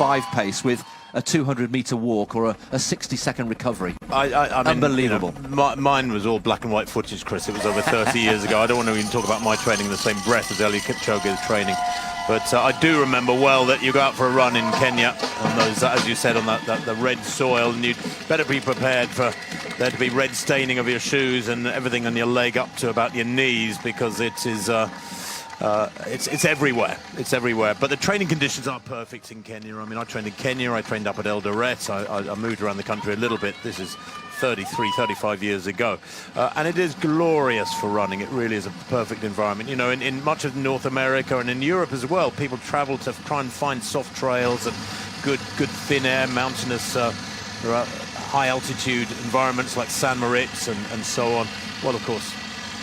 2:05 pace with a 200-meter walk or a 60-second recovery. I mean, unbelievable. You know, mine was all black and white footage, Chris. It was over 30 years ago. I don't want to even talk about my training in the same breath as Eliud Kipchoge's training. But I do remember well that you go out for a run in Kenya, and those, as you said, on the red soil, and you'd better be prepared for there to be red staining of your shoes and everything on your leg up to about your knees, because it is it's everywhere. It's everywhere. But the training conditions are perfect in Kenya. I mean, I trained in Kenya. I trained up at Eldoret. I moved around the country a little bit. This is 33, 35 years ago. And it is glorious for running. It really is a perfect environment. You know, in much of North America and in Europe as well, people travel to try and find soft trails and good thin air, mountainous, high altitude environments like San Moritz and so on. Well, of course,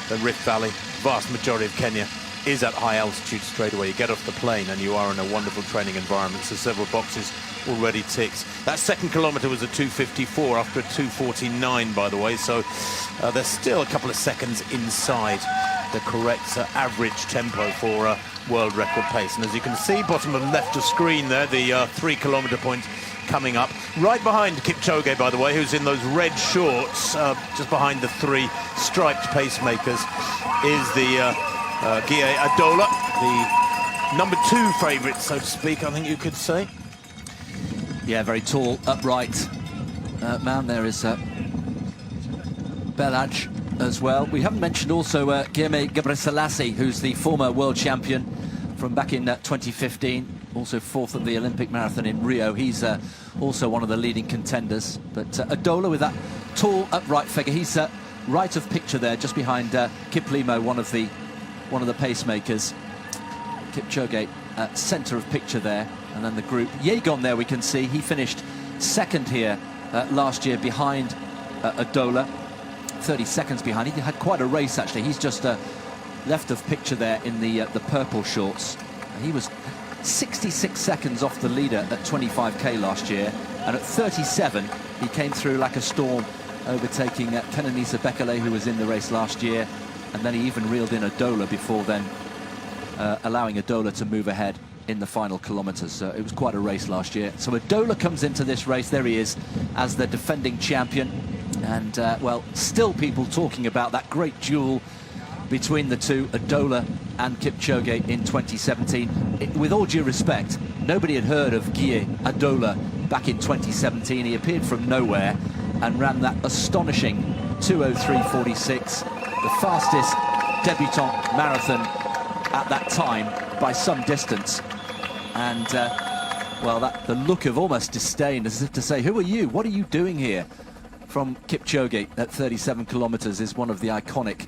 the Rift Valley, vast majority of Kenya is at high altitude straight away. You get off the plane and you are in a wonderful training environment. So several boxes already ticked. That second kilometre was a 2:54 after a 2:49, by the way. So there's still a couple of seconds inside the correct average tempo for a world record pace. And as you can see, bottom of left of screen there, the 3 kilometre point coming up. Right behind Kipchoge, by the way, who's in those red shorts, just behind the 3 striped pacemakers, is the Guy Adola, the number 2 favourite, so to speak, I think you could say. Yeah, very tall, upright man. There is Belaj as well. We haven't mentioned also Guilherme Ghebreselassie, who's the former world champion from back in 2015, also 4th at the Olympic marathon in Rio. He's also one of the leading contenders. But Adola with that tall, upright figure. He's right of picture there, just behind Kiplimo, one of the pacemakers. Kipchoge centre of picture there, and then the group. Yegon there we can see, he finished 2nd here last year behind Adola, 30 seconds behind. He had quite a race actually. He's just left of picture there in the purple shorts. He was 66 seconds off the leader at 25k last year, and at 37 he came through like a storm, overtaking Kenenisa Bekele, who was in the race last year. And then he even reeled in Adola before then allowing Adola to move ahead in the final kilometres. It was quite a race last year. So Adola comes into this race, there he is, as the defending champion. And, well, still people talking about that great duel between the two, Adola and Kipchoge in 2017. With all due respect, nobody had heard of Guy Adola back in 2017. He appeared from nowhere and ran that astonishing 2:03.46. The fastest debutant marathon at that time by some distance. And, well, the look of almost disdain, as if to say, who are you? What are you doing here? From Kipchoge at 37 kilometres is one of the iconic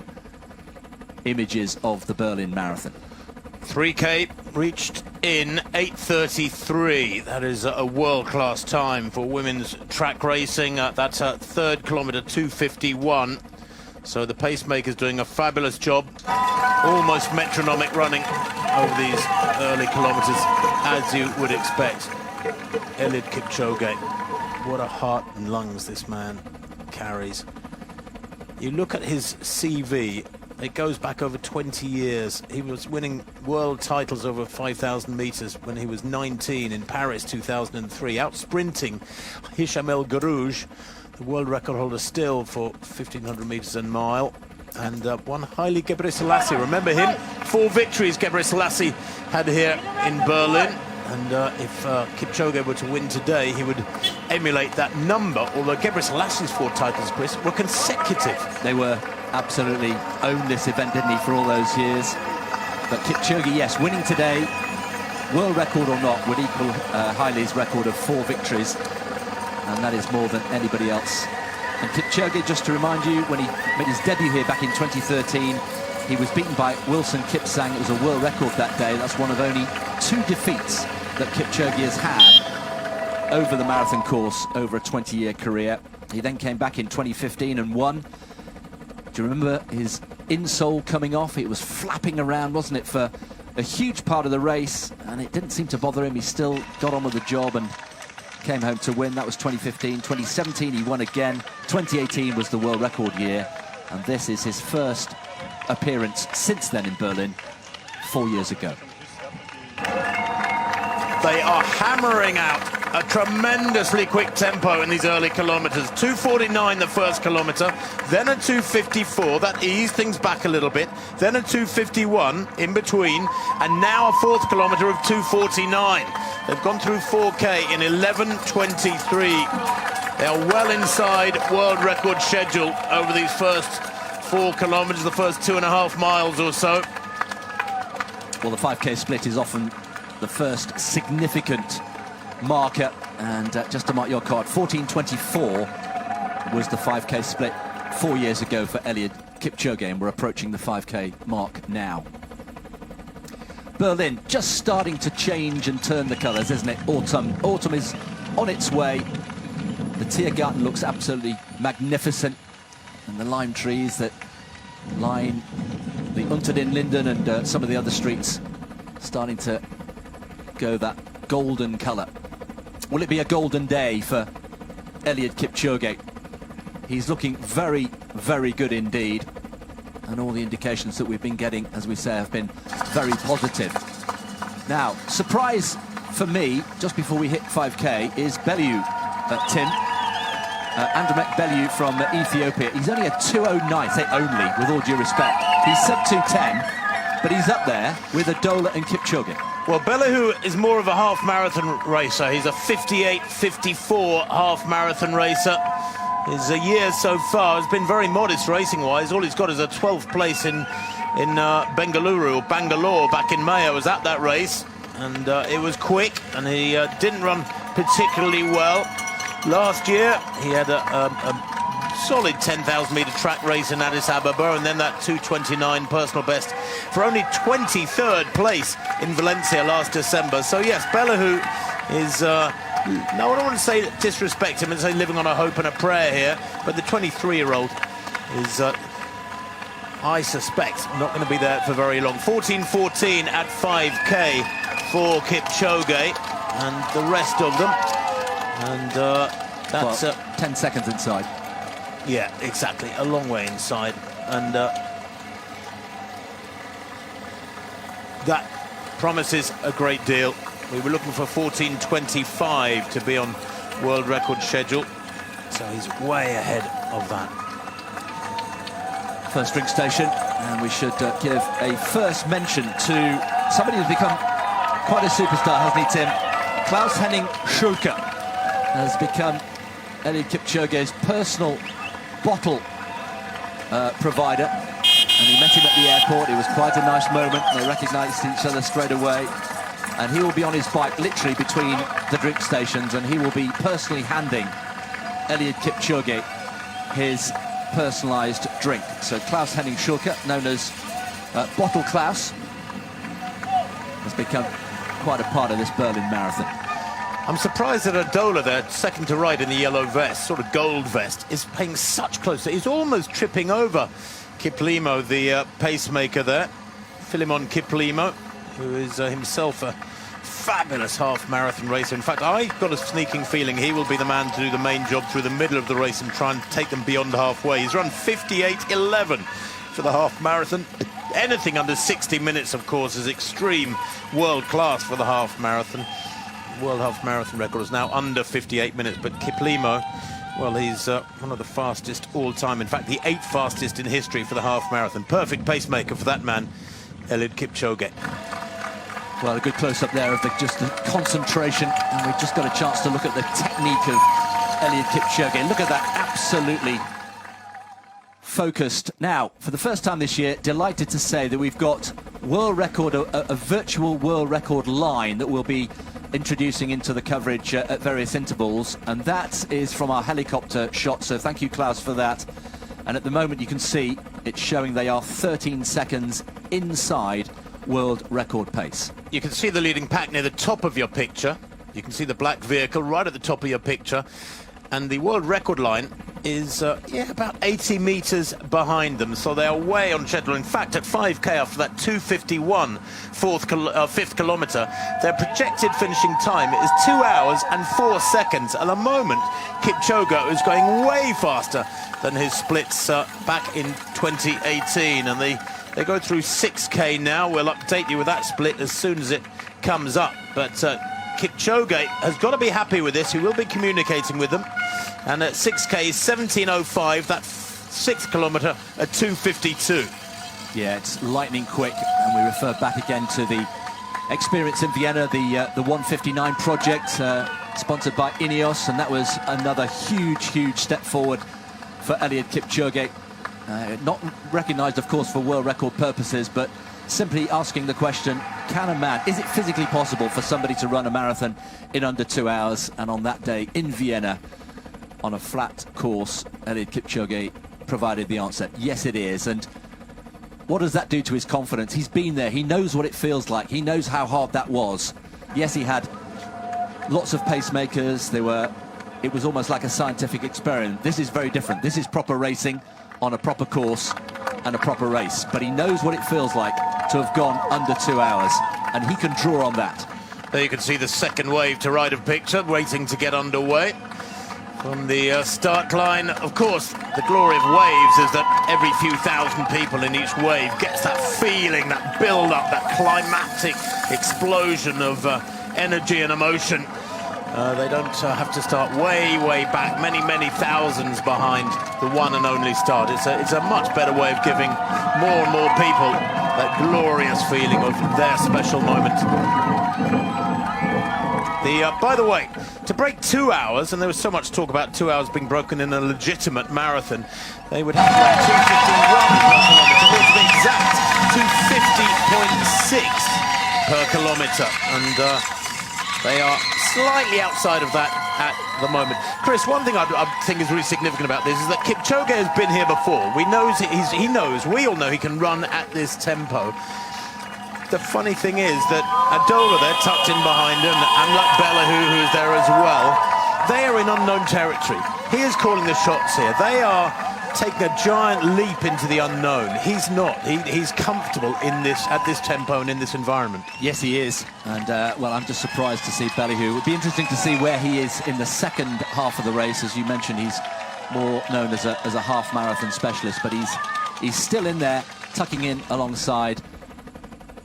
images of the Berlin Marathon. 3K reached in 8:33. That is a world-class time for women's track racing. That's a 3rd kilometre, 2:51. So the pacemaker's doing a fabulous job, almost metronomic running over these early kilometres, as you would expect. Eliud Kipchoge, what a heart and lungs this man carries. You look at his CV, it goes back over 20 years. He was winning world titles over 5,000 metres when he was 19 in Paris 2003, out sprinting Hicham El Guerrouj, the world record holder still for 1,500 metres and mile, and one Haile Gebrselassie. Remember him? 4 victories Gebrselassie had here in Berlin, and if Kipchoge were to win today, he would emulate that number, although Gebrselassie 4 titles, Chris, were consecutive. They were absolutely owned this event, didn't he, for all those years? But Kipchoge, yes, winning today, world record or not, would equal Haile's record of 4 victories. And that is more than anybody else. And Kipchoge, just to remind you, when he made his debut here back in 2013, he was beaten by Wilson Kipsang. It was a world record that day. That's one of only 2 defeats that Kipchoge has had over the marathon course over a 20-year career. He then came back in 2015 and won. Do you remember his insole coming off? It was flapping around, wasn't it, for a huge part of the race, and it didn't seem to bother him. He still got on with the job and came home to win. That was 2015. 2017 he won again. 2018 was the world record year, and this is his first appearance since then in Berlin 4 years ago. They are hammering out a tremendously quick tempo in these early kilometres. 2:49 the first kilometre, then a 2:54. That eased things back a little bit. Then a 2:51 in between, and now a fourth kilometre of 2:49. They've gone through 4K in 11:23. They are well inside world record schedule over these first 4 kilometres, the first 2.5 miles or so. Well, the 5K split is often the first significant marker, and just to mark your card, 14:24 was the 5K split 4 years ago for Eliud Kipchoge, and we're approaching the 5K mark now. Berlin just starting to change and turn the colours, isn't it? Autumn is on its way. The Tiergarten looks absolutely magnificent, and the lime trees that line the Unter den Linden and some of the other streets starting to go that golden colour. Will it be a golden day for Eliud Kipchoge? He's looking very, very good indeed, and all the indications that we've been getting, as we say, have been very positive. Now, surprise for me, just before we hit 5K, is Bellew, Tim. Andromek Bellew from Ethiopia. He's only a 2:09, say only, with all due respect. He's sub 2:10, but he's up there with Adola and Kipchoge. Well, Bellew is more of a half marathon racer. He's a 58-54 half marathon racer. His year so far has been very modest racing-wise. All he's got is a 12th place in Bangalore back in May. I was at that race, and it was quick, and he didn't run particularly well. Last year, he had a solid 10,000-metre track race in Addis Ababa, and then that 2:29 personal best for only 23rd place in Valencia last December. So yes, Bellew is, no, I don't want to say disrespect him and say living on a hope and a prayer here, but the 23-year-old is, I suspect, not going to be there for very long. 14:14 at 5K for Kipchoge and the rest of them. And that's 10 seconds inside. Yeah, exactly, a long way inside, and that promises a great deal. We were looking for 14:25 to be on world record schedule, so he's way ahead of that. First drink station, and we should give a first mention to somebody who's become quite a superstar, hasn't he, Tim? Klaus-Henning Schulke has become Eliud Kipchoge's personal bottle provider, and he met him at the airport. It was quite a nice moment. They recognised each other straight away, and he will be on his bike literally between the drink stations, and he will be personally handing Eliud Kipchoge his personalised drink. So Klaus-Henning Schulke, known as Bottle Klaus, has become quite a part of this Berlin Marathon. I'm surprised that Adola there, second to right in the yellow vest, sort of gold vest, is paying such close. He's almost tripping over Kiplimo, the pacemaker there. Philemon Kiplimo, who is himself a fabulous half-marathon racer. In fact, I got a sneaking feeling he will be the man to do the main job through the middle of the race and try and take them beyond halfway. He's run 58:11 for the half-marathon. Anything under 60 minutes, of course, is extreme world-class for the half-marathon. World half marathon record is now under 58 minutes, but Kiplimo, well, he's one of the fastest all time. In fact, the 8th fastest in history for the half marathon. Perfect pacemaker for that man, Eliud Kipchoge. Well, a good close-up there of just the concentration, and we've just got a chance to look at the technique of Eliud Kipchoge. Look at that, absolutely focused. Now, for the first time this year, delighted to say that we've got world record, a virtual world record line that will be introducing into the coverage at various intervals, and that is from our helicopter shot, so thank you, Klaus, for that. And at the moment you can see it's showing they are 13 seconds inside world record pace. You can see the leading pack near the top of your picture. You can see the black vehicle right at the top of your picture, and the world record line is about 80 meters behind them, so they are way on schedule. In fact, at 5K after that 2:51 fifth kilometer, their projected finishing time is 2 hours and 4 seconds. At the moment, Kipchoge is going way faster than his splits back in 2018, and they go through 6K now. We'll update you with that split as soon as it comes up, but Kipchoge has got to be happy with this. He will be communicating with them. And at 6K, 17:05, that 6th kilometre at 2:52. Yeah, it's lightning quick, and we refer back again to the experience in Vienna, the 1:59 project, sponsored by Ineos, and that was another huge step forward for Eliud Kipchoge. Not recognised, of course, for world record purposes, but simply asking the question, is it physically possible for somebody to run a marathon in under 2 hours? And on that day in Vienna, on a flat course, Eliud Kipchoge provided the answer. Yes, it is. And what does that do to his confidence? He's been there. He knows what it feels like. He knows how hard that was. Yes, he had lots of pacemakers. It was almost like a scientific experiment. This is very different. This is proper racing on a proper course and a proper race. But he knows what it feels like to have gone under 2 hours, and he can draw on that. There you can see the second wave to right of picture, waiting to get underway. From the start line, of course, the glory of waves is that every few thousand people in each wave gets that feeling, that build-up, that climatic explosion of energy and emotion. They don't have to start way back, many thousands behind the one and only start. It's a much better way of giving more and more people that glorious feeling of their special moment. By the way, to break 2 hours, and there was so much talk about 2 hours being broken in a legitimate marathon, they would have to run 2:51 per kilometre, or to be exact, 2:50.6 per kilometre, and they are slightly outside of that at the moment. Chris, one thing I think is really significant about this is that Kipchoge has been here before. We all know he can run at this tempo. The funny thing is that Adola, they're tucked in behind him, and like Bellehu, who's there as well, they are in unknown territory. He is calling the shots here. They are taking a giant leap into the unknown. He's not. He's comfortable in at this tempo and in this environment. Yes, he is. And, well, I'm just surprised to see Bellehu. It would be interesting to see where he is in the second half of the race. As you mentioned, he's more known as a half marathon specialist, but he's still in there, tucking in alongside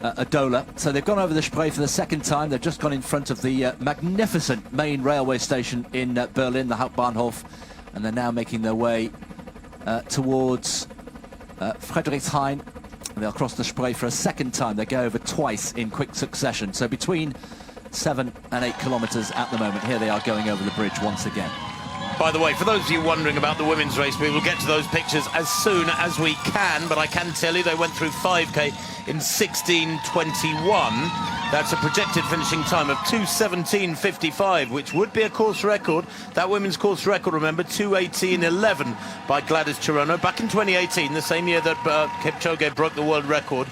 Adola. So they've gone over the Spree for the second time. They've just gone in front of the magnificent main railway station in Berlin, the Hauptbahnhof, and they're now making their way towards Friedrichshain. They'll cross the Spree for a second time. They go over twice in quick succession. So between 7 and 8 kilometres at the moment. Here they are going over the bridge once again. By the way, for those of you wondering about the women's race, we will get to those pictures as soon as we can, but I can tell you they went through 5K in 16:21. That's a projected finishing time of 2:17:55, which would be a course record. That women's course record, remember, 2:18:11 by Gladys Chirono back in 2018, the same year that Kipchoge broke the world record.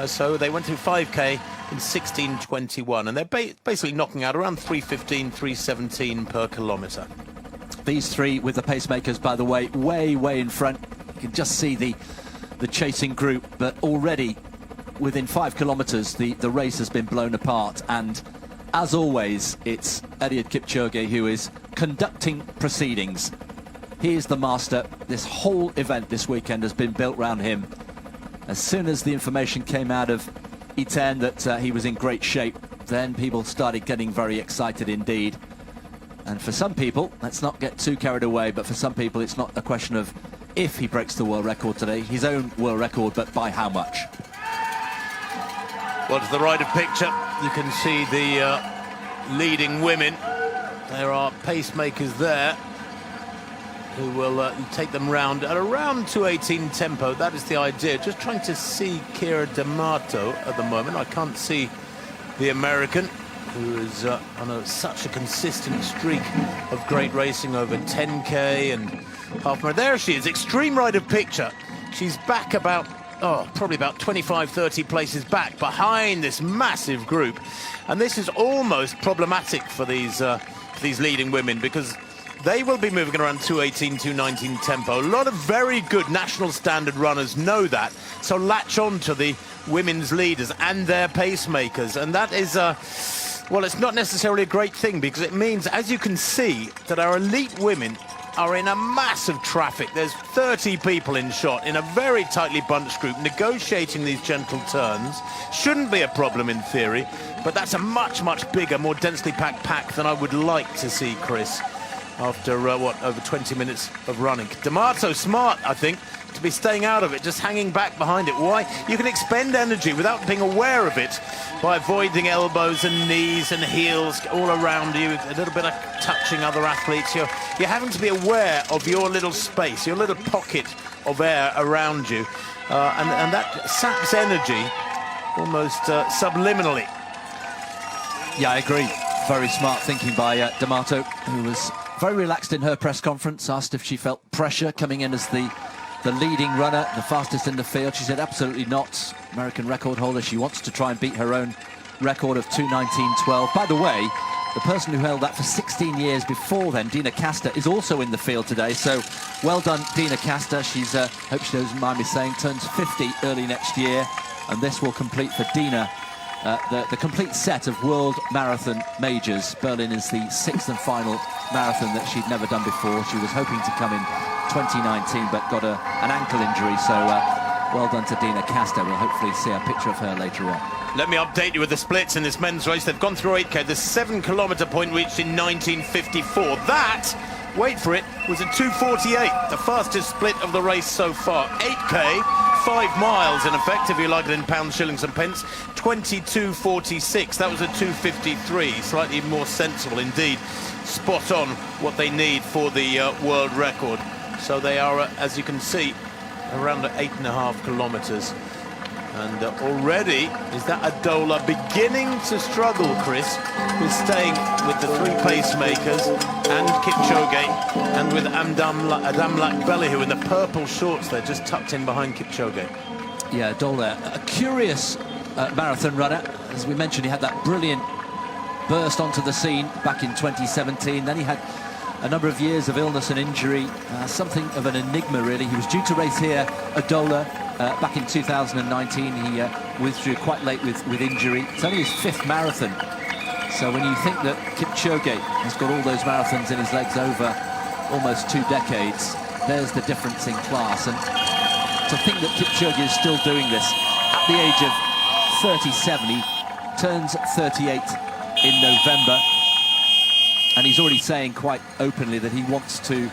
So they went through 5K in 16:21, and they're basically knocking out around 3:15, 3:17 per kilometre. These three with the pacemakers, by the way, way in front. You can just see the chasing group, but already within 5 kilometres the race has been blown apart, and as always it's Eliud Kipchoge who is conducting proceedings. He is the master. This whole event this weekend has been built around him. As soon as the information came out of Iten that he was in great shape, then people started getting very excited indeed. And for some people, let's not get too carried away, but for some people it's not a question of if he breaks the world record today, his own world record, but by how much. Well, to the right of picture, you can see the leading women. There are pacemakers there who will take them round at around 2:18 tempo. That is the idea. Just trying to see Kira D'Amato at the moment. I can't see the American, who is on such a consistent streak of great racing over 10K and half marathon. There she is, extreme right of picture. She's back about, probably about 25, 30 places back behind this massive group. And this is almost problematic for these leading women, because they will be moving around 2:18, 2:19 tempo. A lot of very good national standard runners know that, so latch on to the women's leaders and their pacemakers. And that is well, it's not necessarily a great thing, because it means, as you can see, that our elite women are in a massive traffic. There's 30 people in shot in a very tightly bunched group negotiating these gentle turns. Shouldn't be a problem in theory, but that's a much, much bigger, more densely packed pack than I would like to see, Chris, after, over 20 minutes of running. D'Amato smart, I think, to be staying out of it, just hanging back behind it. Why? You can expend energy without being aware of it by avoiding elbows and knees and heels all around you, a little bit of touching other athletes. You're having to be aware of your little space, your little pocket of air around you, and that saps energy almost subliminally. Yeah, I agree. Very smart thinking by D'Amato, who was very relaxed in her press conference, asked if she felt pressure coming in as the leading runner, the fastest in the field. She said absolutely not. American record holder. She wants to try and beat her own record of 2:19.12. By the way, the person who held that for 16 years before then, Dina Castor, is also in the field today. So well done, Dina Castor. She's, hope she doesn't mind me saying, turns 50 early next year. And this will complete for Dina the complete set of world marathon majors. Berlin is the 6th and final marathon that she'd never done before. She was hoping to come in 2019, but got an ankle injury. So well done to Dina Castor. We'll hopefully see a picture of her later on. Let me update you with the splits in this men's race. They've gone through 8K. The 7-kilometre point reached in 1954. That, wait for it, was a 2:48, the fastest split of the race so far. 8K, 5 miles in effect, if you like it in pounds, shillings and pence. 22:46, that was a 2:53, slightly more sensible indeed. Spot on what they need for the world record. So they are, as you can see, around 8.5 kilometres. And already, is that Adola beginning to struggle, Chris, with staying with the 3 pacemakers and Kipchoge, and with Adamlak Belihu in the purple shorts there, just tucked in behind Kipchoge. Yeah, Adola, a curious marathon runner. As we mentioned, he had that brilliant burst onto the scene back in 2017. Then he had a number of years of illness and injury, something of an enigma, really. He was due to race here, Adola, back in 2019. He withdrew quite late with injury. It's only his 5th marathon. So when you think that Kipchoge has got all those marathons in his legs over almost 2 decades, there's the difference in class. And to think that Kipchoge is still doing this at the age of 37, he turns 38 in November. And he's already saying quite openly that he wants to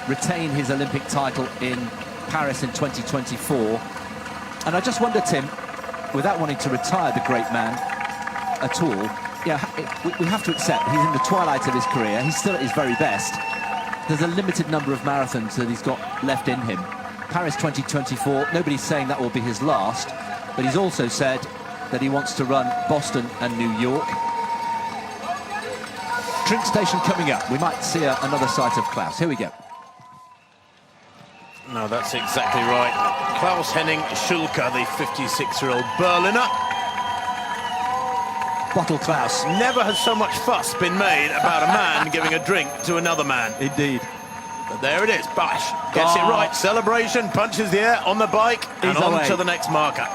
retain his Olympic title in Paris in 2024. And I just wonder, Tim, without wanting to retire the great man at all, yeah, we have to accept he's in the twilight of his career. He's still at his very best. There's a limited number of marathons that he's got left in him. Paris 2024, nobody's saying that will be his last, but he's also said that he wants to run Boston and New York. Drink station coming up. We might see another sight of Klaus. Here we go. No, that's exactly right. Klaus Henning Schulke, the 56-year-old Berliner. Bottle Klaus. Never has so much fuss been made about a man giving a drink to another man. Indeed. But there it is. Bash gets it right. Celebration, punches the air on the bike, and on to the next marker.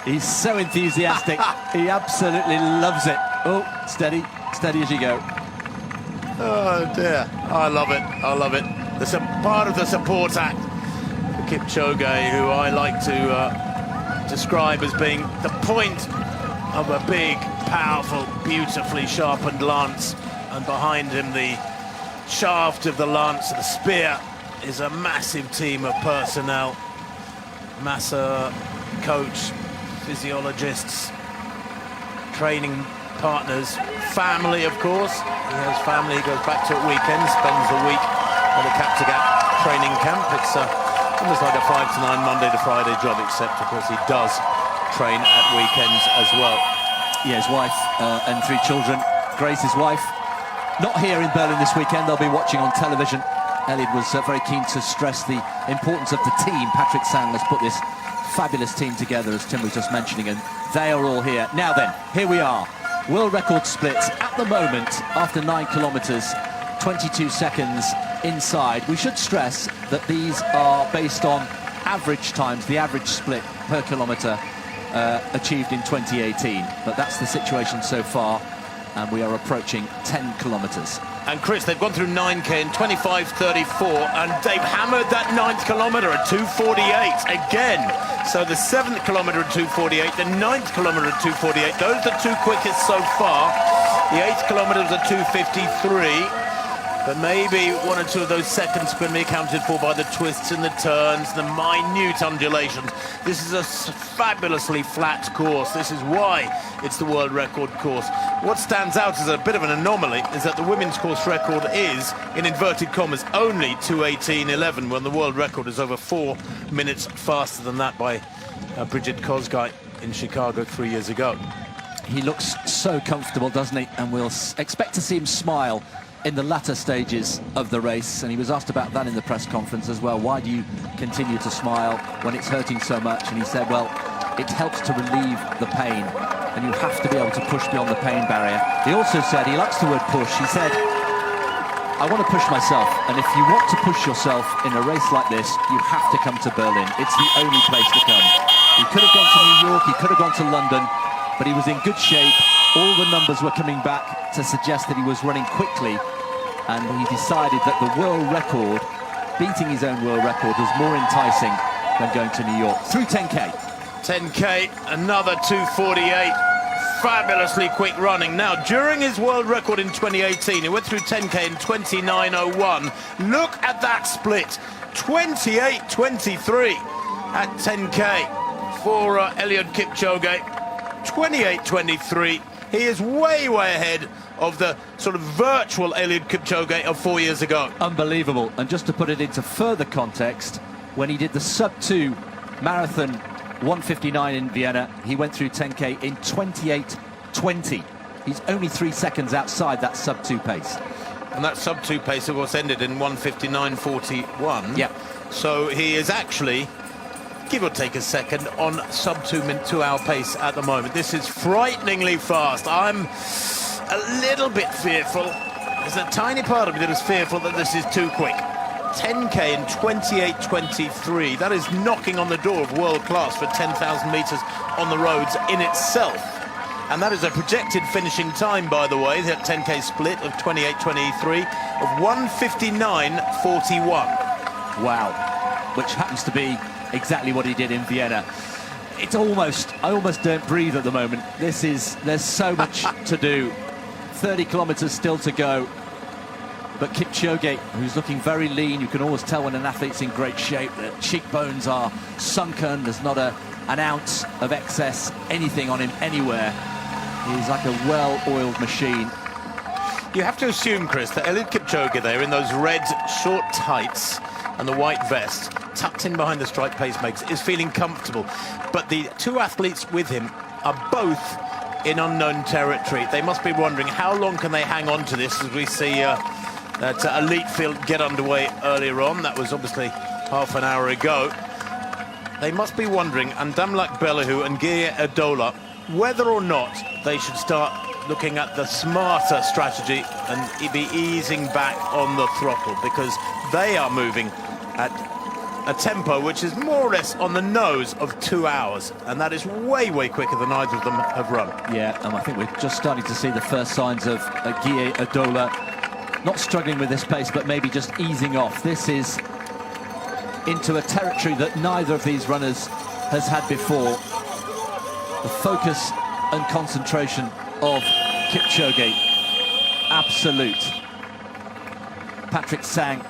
He's so enthusiastic. He absolutely loves it. Oh, steady, steady as you go. Oh dear, I love it, I love it. There's a part of the support act for Kipchoge, who I like to describe as being the point of a big, powerful, beautifully sharpened lance, and behind him the shaft of the lance, the spear, is a massive team of personnel. Massa, coach, physiologists, training partners, family, of course. He has family, he goes back to at weekends, spends the week at the Kaptagat training camp. It's almost like a 5 to 9 Monday to Friday job, except, of course, he does train at weekends as well. Yeah, his wife and 3 children. Grace, his wife, not here in Berlin this weekend. They'll be watching on television. Eliud was very keen to stress the importance of the team. Patrick Sandler's put this fabulous team together, as Tim was just mentioning, and they are all here. Now then, here we are. World record splits at the moment after 9 kilometres, 22 seconds inside. We should stress that these are based on average times, the average split per kilometre achieved in 2018. But that's the situation so far. and we are approaching 10 kilometres. And Chris, they've gone through 9K in 25:34, and they've hammered that 9th kilometre at 2:48 again. So the 7th kilometre at 2:48, the 9th kilometre at 2:48. Those are the two quickest so far. The 8th kilometre was at 2:53. But maybe one or two of those seconds can be accounted for by the twists and the turns, the minute undulations. This is a fabulously flat course. This is why it's the world record course. What stands out as a bit of an anomaly is that the women's course record is, in inverted commas, only 2:18.11, when the world record is over 4 minutes faster than that by Bridget Kosgei in Chicago 3 years ago. He looks so comfortable, doesn't he? And we'll expect to see him smile in the latter stages of the race, and he was asked about that in the press conference as well. Why do you continue to smile when it's hurting so much? And he said, well, it helps to relieve the pain, and you have to be able to push beyond the pain barrier. He also said, he likes the word push, he said, I want to push myself, and if you want to push yourself in a race like this, you have to come to Berlin. It's the only place to come. He could have gone to New York, he could have gone to London, but he was in good shape. All the numbers were coming back to suggest that he was running quickly, and he decided that the world record, beating his own world record, was more enticing than going to New York. Through 10K. 10K, another 2:48. Fabulously quick running. Now, during his world record in 2018, he went through 10K in 29:01. Look at that split. 28:23 at 10K for Eliud Kipchoge. 28:23. He is way, way ahead of the sort of virtual Eliud Kipchoge of 4 years ago. Unbelievable. And just to put it into further context, when he did the sub-2 marathon 1:59 in Vienna, he went through 10K in 28:20. He's only 3 seconds outside that sub-2 pace. And that sub-2 pace, of course, ended in 1:59.41. Yeah. So he is actually, give or take a second, on sub-2 hour pace at the moment. This is frighteningly fast. I'm a little bit fearful. There's a tiny part of me that is fearful that this is too quick. 10K in 28:23. That is knocking on the door of world class for 10,000 meters on the roads in itself. And that is a projected finishing time, by the way, that 10K split of 28:23 of 1:59.41. Wow. Which happens to be exactly what he did in Vienna. It's almost, I almost don't breathe at the moment. There's so much to do. 30 kilometers still to go. But Kipchoge, who's looking very lean, you can always tell when an athlete's in great shape. The cheekbones are sunken. There's not an ounce of excess, anything on him anywhere. He's like a well-oiled machine. You have to assume, Chris, that Eliud Kipchoge there in those red short tights and the white vest, tucked in behind the stripe pacemakers, is feeling comfortable. But the two athletes with him are both in unknown territory. They must be wondering how long can they hang on to this, as we see that elite field get underway earlier on. That was obviously half an hour ago. They must be wondering, and Damlak Bellehu and Gia Adola, whether or not they should start looking at the smarter strategy and be easing back on the throttle, because they are moving at a tempo which is more or less on the nose of 2 hours, and that is way, way quicker than either of them have run. Yeah, and I think we're just starting to see the first signs of Gia Adola not struggling with this pace, but maybe just easing off. This is into a territory that neither of these runners has had before. The focus and concentration of Kipchoge, absolute. Patrick Sang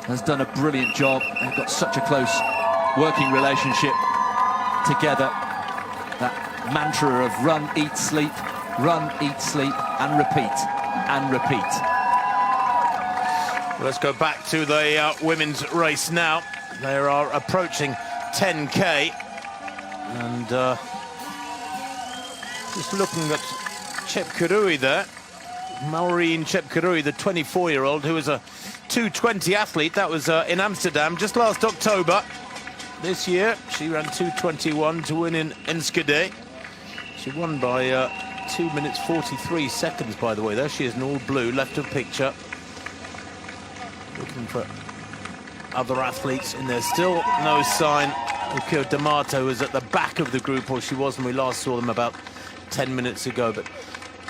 has done a brilliant job. They've got such a close working relationship together. That mantra of run, eat, sleep, and repeat, and repeat. Let's go back to the women's race now. They are approaching 10K, and just looking at Chepkirui there, Maureen Chepkirui, the 24-year-old, who was a 2:20 athlete. That was in Amsterdam just last October. This year, she ran 2:21 to win in Enschede. She won by 2 minutes 43 seconds, by the way. There she is in all blue, left of picture. Looking for other athletes in there. Still no sign. Ukyo D'Amato was at the back of the group, or she was when we last saw them about 10 minutes ago. But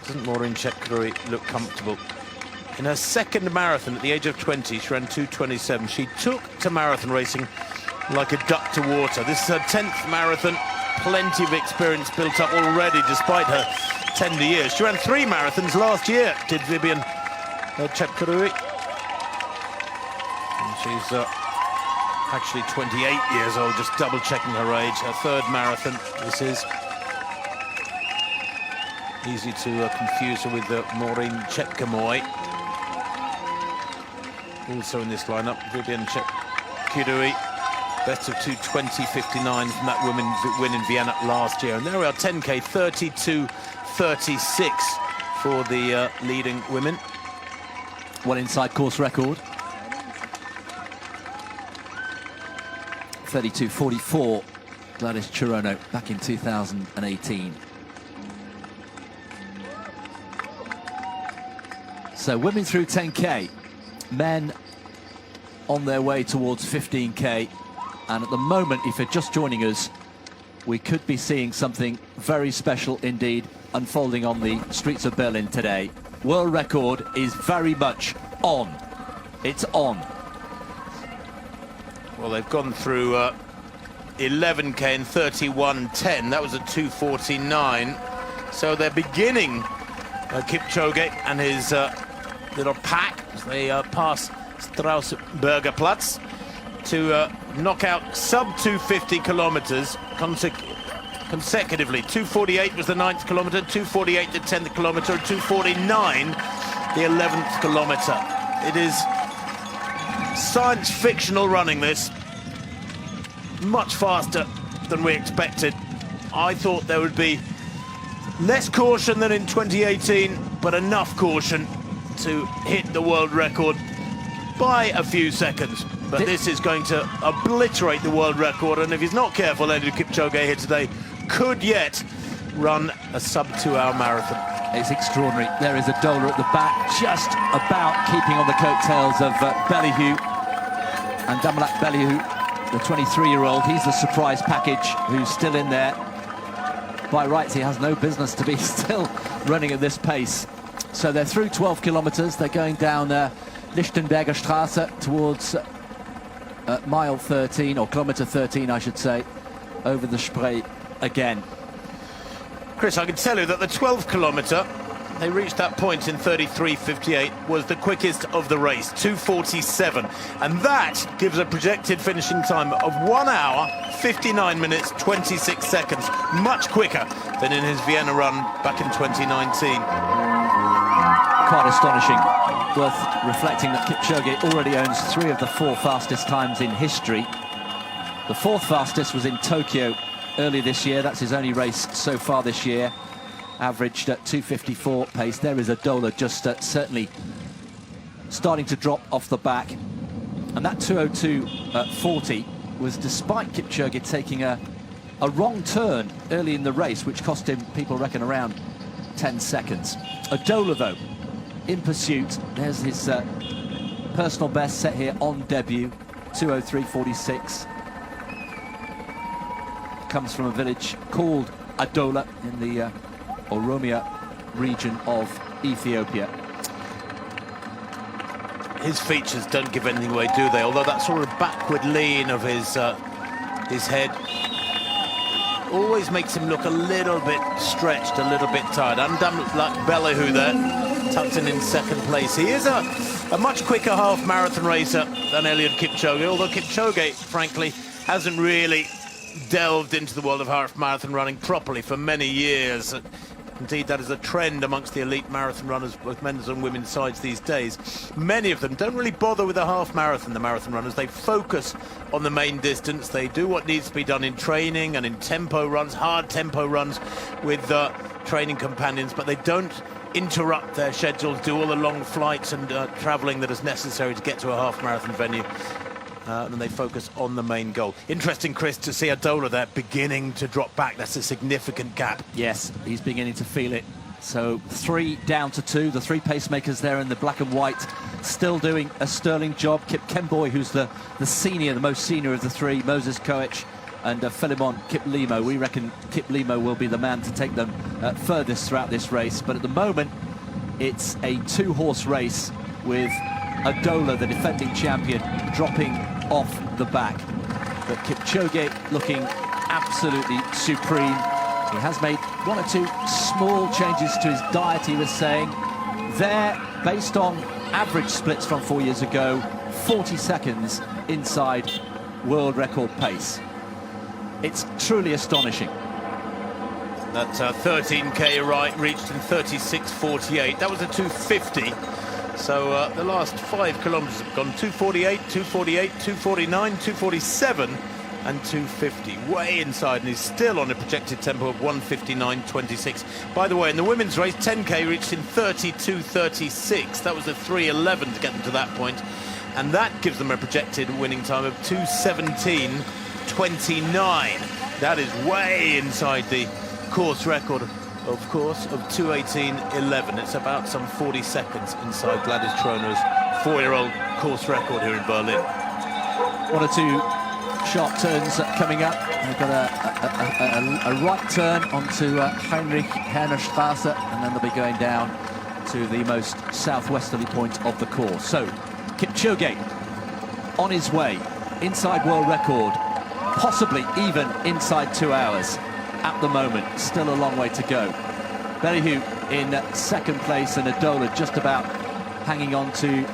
Doesn't Maureen Chepkirui look comfortable? In her second marathon at the age of 20, she ran 2:27. She took to marathon racing like a duck to water. This is her 10th marathon. Plenty of experience built up already despite her tender years. She ran 3 marathons last year, did Vivian Chepkirui. And she's actually 28 years old, just double checking her age. Her 3rd marathon, this is. Easy to confuse her with Maureen Chepkirui. Also in this lineup, Vivian Chepkirui, best of 2:20.59 from that women's win in Vienna last year. And there we are, 10K, 32:36 for the leading women. Well inside course record. 32:44, Gladys Chirono back in 2018. So women through 10K, men on their way towards 15K. And at the moment, if you're just joining us, we could be seeing something very special indeed unfolding on the streets of Berlin today. World record is very much on. It's on. Well, they've gone through 11K in 31:10. That was at 2:49. So they're beginning Kipchoge and his little pack as they pass Strausberger Platz to knock out sub 250 kilometers consecutively. 2:48 was the 9th kilometer, 2:48 the 10th kilometer, and 2:49 the 11th kilometer. It is science fictional running, this. Much faster than we expected. I thought there would be less caution than in 2018, but enough caution to hit the world record by a few seconds. But this is going to obliterate the world record, and if he's not careful, Eliud Kipchoge here today could yet run a sub-2-hour marathon. It's extraordinary. There is a Dola at the back, just about keeping on the coattails of Bellehu. And Damalak Bellehu, the 23-year-old, he's the surprise package who's still in there. By rights, he has no business to be still running at this pace. So they're through 12 kilometers. They're going down Lichtenberger Straße towards mile 13, or kilometer 13, I should say, over the Spree again. Chris, I can tell you that the 12th kilometer, they reached that point in 33:58, was the quickest of the race, 2:47. And that gives a projected finishing time of 1 hour, 59 minutes, 26 seconds. Much quicker than in his Vienna run back in 2019. Quite astonishing. Worth reflecting that Kipchoge already owns 3 of the 4 fastest times in history. The 4th fastest was in Tokyo earlier this year. That's his only race so far this year. Averaged at 2:54 pace. There is a Dola just certainly starting to drop off the back. And that 2:02.40 was despite Kipchoge taking a wrong turn early in the race, which cost him, people reckon, around 10 seconds. A Dola, though, in pursuit. There's his personal best set here on debut, 2:03.46. Comes from a village called Adola in the Oromia region of Ethiopia. His features don't give anything away, do they? Although that sort of backward lean of his head always makes him look a little bit stretched, a little bit tired. And like Bellehu there, tucked in second place. He is a much quicker half marathon racer than Eliud Kipchoge, although Kipchoge, frankly, hasn't really delved into the world of half marathon running properly for many years. Indeed, that is a trend amongst the elite marathon runners, both men's and women's sides these days. Many of them don't really bother with a half marathon, the marathon runners. They focus on the main distance. They do what needs to be done in training and in tempo runs, hard tempo runs with training companions, but they don't interrupt their schedules, do all the long flights and traveling that is necessary to get to a half marathon venue. And they focus on the main goal. Interesting, Chris, to see Adola there beginning to drop back. That's a significant gap. Yes, he's beginning to feel it. So 3 down to 2. The 3 pacemakers there in the black and white still doing a sterling job. Kip Kemboy, who's the senior, the most senior of the 3. Moses Koech and Philemon Kiplimo. We reckon Kiplimo will be the man to take them furthest throughout this race. But at the moment, it's a two-horse race with Adola, the defending champion, dropping off the back. But Kipchoge looking absolutely supreme. He has made one or two small changes to his diet, he was saying. There, based on average splits from 4 years ago, 40 seconds inside world record pace. It's truly astonishing. That 13k right reached in 36.48. That was a 250. So the last 5 kilometers have gone 248, 248, 249, 247 and 250. Way inside, and he's still on a projected tempo of 1:59.26. By the way, in the women's race, 10k reached in 32.36. That was a 3:11 to get them to that point. And that gives them a projected winning time of 2:17.29. That is way inside the course record, of course, of 2:18.11. It's about some 40 seconds inside Gladys Troner's 4-year-old course record here in Berlin. One or two sharp turns coming up. They've got a right turn onto Heinrich Herner Straße, and then they'll be going down to the most southwesterly point of the course. So Kipchoge on his way, inside world record, possibly even inside 2 hours at the moment. Still a long way to go. Eliud in second place, and Adola just about hanging on to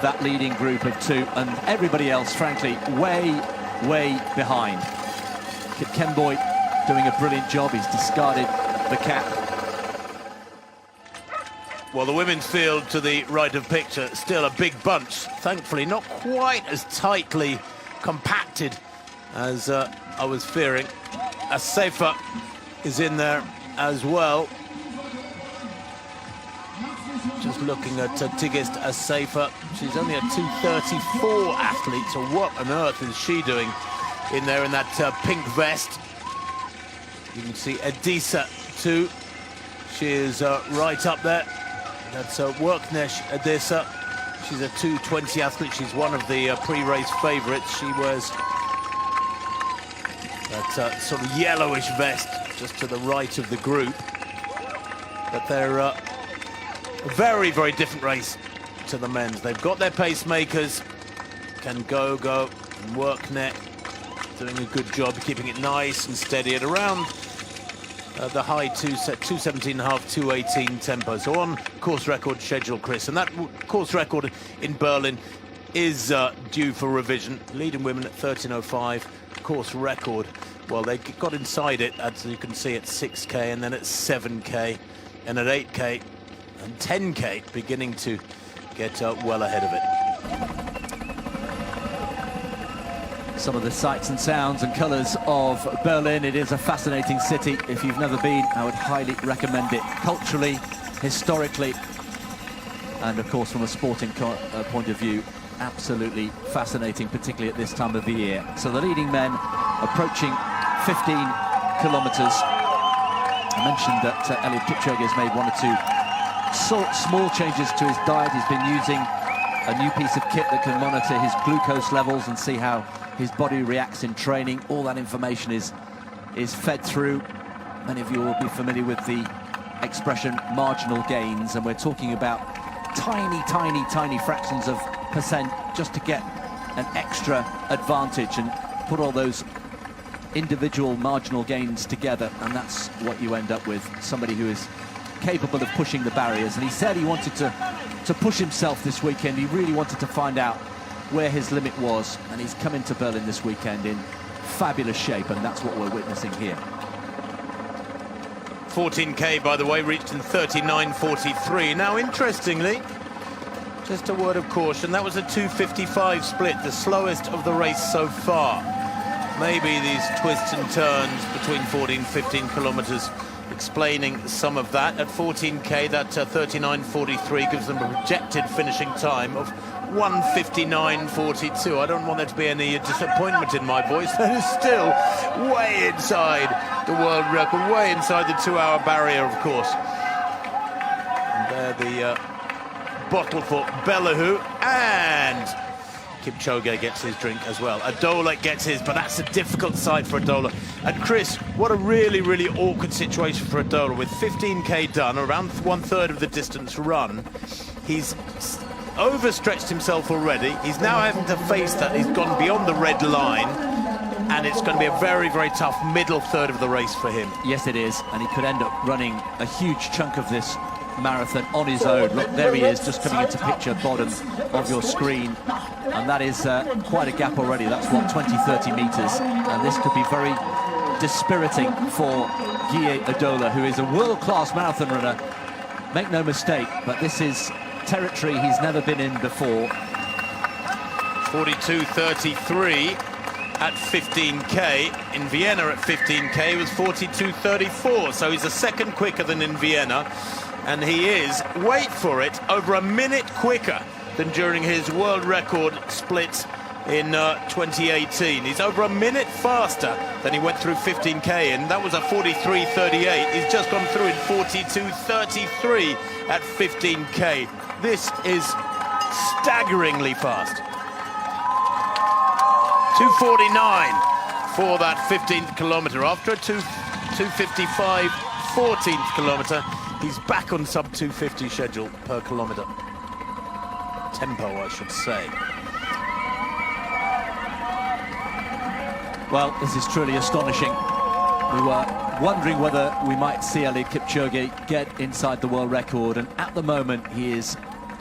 that leading group of two, and everybody else, frankly, way behind. Kipchoge doing a brilliant job. He's discarded the cap. Well, the women's field to the right of picture, still a big bunch. Thankfully, not quite as tightly compacted as I was fearing. Assefa is in there as well. Just looking at Tigist Assefa. She's only a 2:34 athlete, so what on earth is she doing in there in that pink vest? You can see Edisa too. She is right up there. That's Worknesh Edisa. She's a 2:20 athlete. She's one of the pre-race favourites. She wears that sort of yellowish vest just to the right of the group. But they're a very different race to the men's. They've got their pacemakers, can go, and Worknet doing a good job keeping it nice and steady at around the high 2:17.5, 2:18 tempo. So on course record schedule, Chris, and that course record in Berlin is due for revision. Leading women at 13:05, course record. Well, they got inside it, as you can see, at 6k, and then at 7k, and at 8k, and 10k, beginning to get well ahead of it. Some of the sights and sounds and colours of Berlin. It is a fascinating city. If you've never been, I would highly recommend it. Culturally, historically, and of course from a sporting point of view, absolutely fascinating, particularly at this time of the year. So the leading men approaching 15 kilometres. I mentioned that Eliud Kipchoge has made one or two small changes to his diet. He's been using a new piece of kit that can monitor his glucose levels and see how his body reacts in training. All that information is fed through. Many of you will be familiar with the expression marginal gains, and we're talking about tiny fractions of percent just to get an extra advantage and put all those individual marginal gains together, and that's what you end up with, somebody who is capable of pushing the barriers. And he said he wanted to push himself this weekend. He really wanted to find out where his limit was, and he's come into Berlin this weekend in fabulous shape, and that's what we're witnessing here. 14k, by the way, reached in 39.43. Now, interestingly, just a word of caution, that was a 2:55 split, the slowest of the race so far. Maybe these twists and turns between 14 and 15 kilometers explaining some of that. At 14k, that 39.43 gives them a projected finishing time of 1:59.42. I don't want there to be any disappointment in my voice. That is still way inside the world record, way inside the 2-hour barrier, of course. And there the bottle for Eliud, and Kipchoge gets his drink as well. Adola gets his, but that's a difficult sight for Adola. And Chris, what a really, really awkward situation for Adola. With 15k done, around 1/3 of the distance run, he's overstretched himself already. He's now having to face that. He's gone beyond the red line, and it's going to be a very, very tough middle third of the race for him. Yes, it is, and he could end up running a huge chunk of this marathon on his own. Look, there he is, just coming into picture bottom of your screen, and that is quite a gap already. That's what, 20-30 meters, and this could be very dispiriting for Guy Adola, who is a world-class marathon runner, make no mistake, but this is territory he's never been in before. 42.33 at 15k. In Vienna at 15k was 42.34, so he's a second quicker than in Vienna. And he is, wait for it, over a minute quicker than during his world record split in 2018. He's over a minute faster than he went through 15k, and that was a 43.38. He's just gone through in 42.33 at 15k. This is staggeringly fast. 2:49 for that 15th kilometre. After a 2:55 14th kilometre, he's back on sub 250 schedule per kilometre. Tempo, I should say. Well, this is truly astonishing. We were wondering whether we might see Eliud Kipchoge get inside the world record, and at the moment he is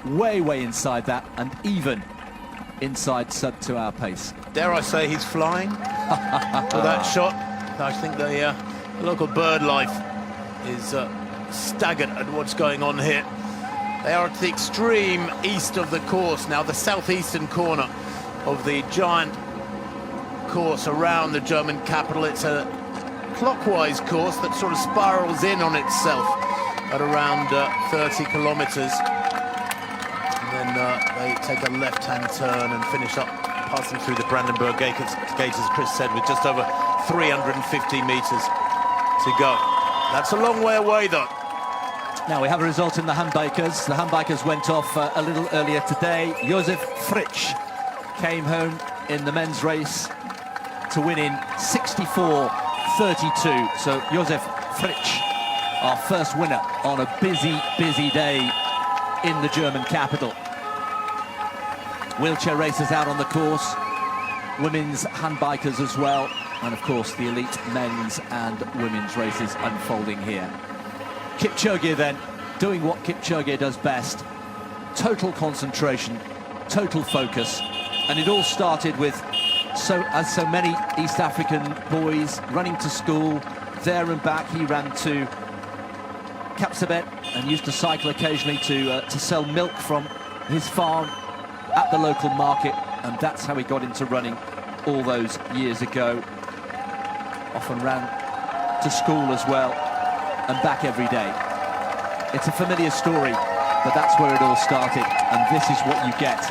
way, way inside that, and even inside sub 2 hour pace. Dare I say he's flying for that shot? I think the local bird life is staggered at what's going on here. They are at the extreme east of the course now, the southeastern corner of the giant course around the German capital. It's a clockwise course that sort of spirals in on itself at around 30 kilometers. And then they take a left-hand turn and finish up passing through the Brandenburg Gate, as Chris said, with just over 350 meters to go. That's a long way away, though. Now we have a result in the handbikers. The handbikers went off a little earlier today. Josef Fritsch came home in the men's race to win in 64.32. So Josef Fritsch, our first winner on a busy, busy day in the German capital. Wheelchair racers out on the course, women's handbikers as well, and of course the elite men's and women's races unfolding here. Kipchoge then, doing what Kipchoge does best, total concentration, total focus, and it all started with, so many East African boys running to school, there and back. He ran to Kapsabet and used to cycle occasionally to sell milk from his farm at the local market, and that's how he got into running all those years ago. Often ran to school as well and back every day. It's a familiar story, but that's where it all started, and this is what you get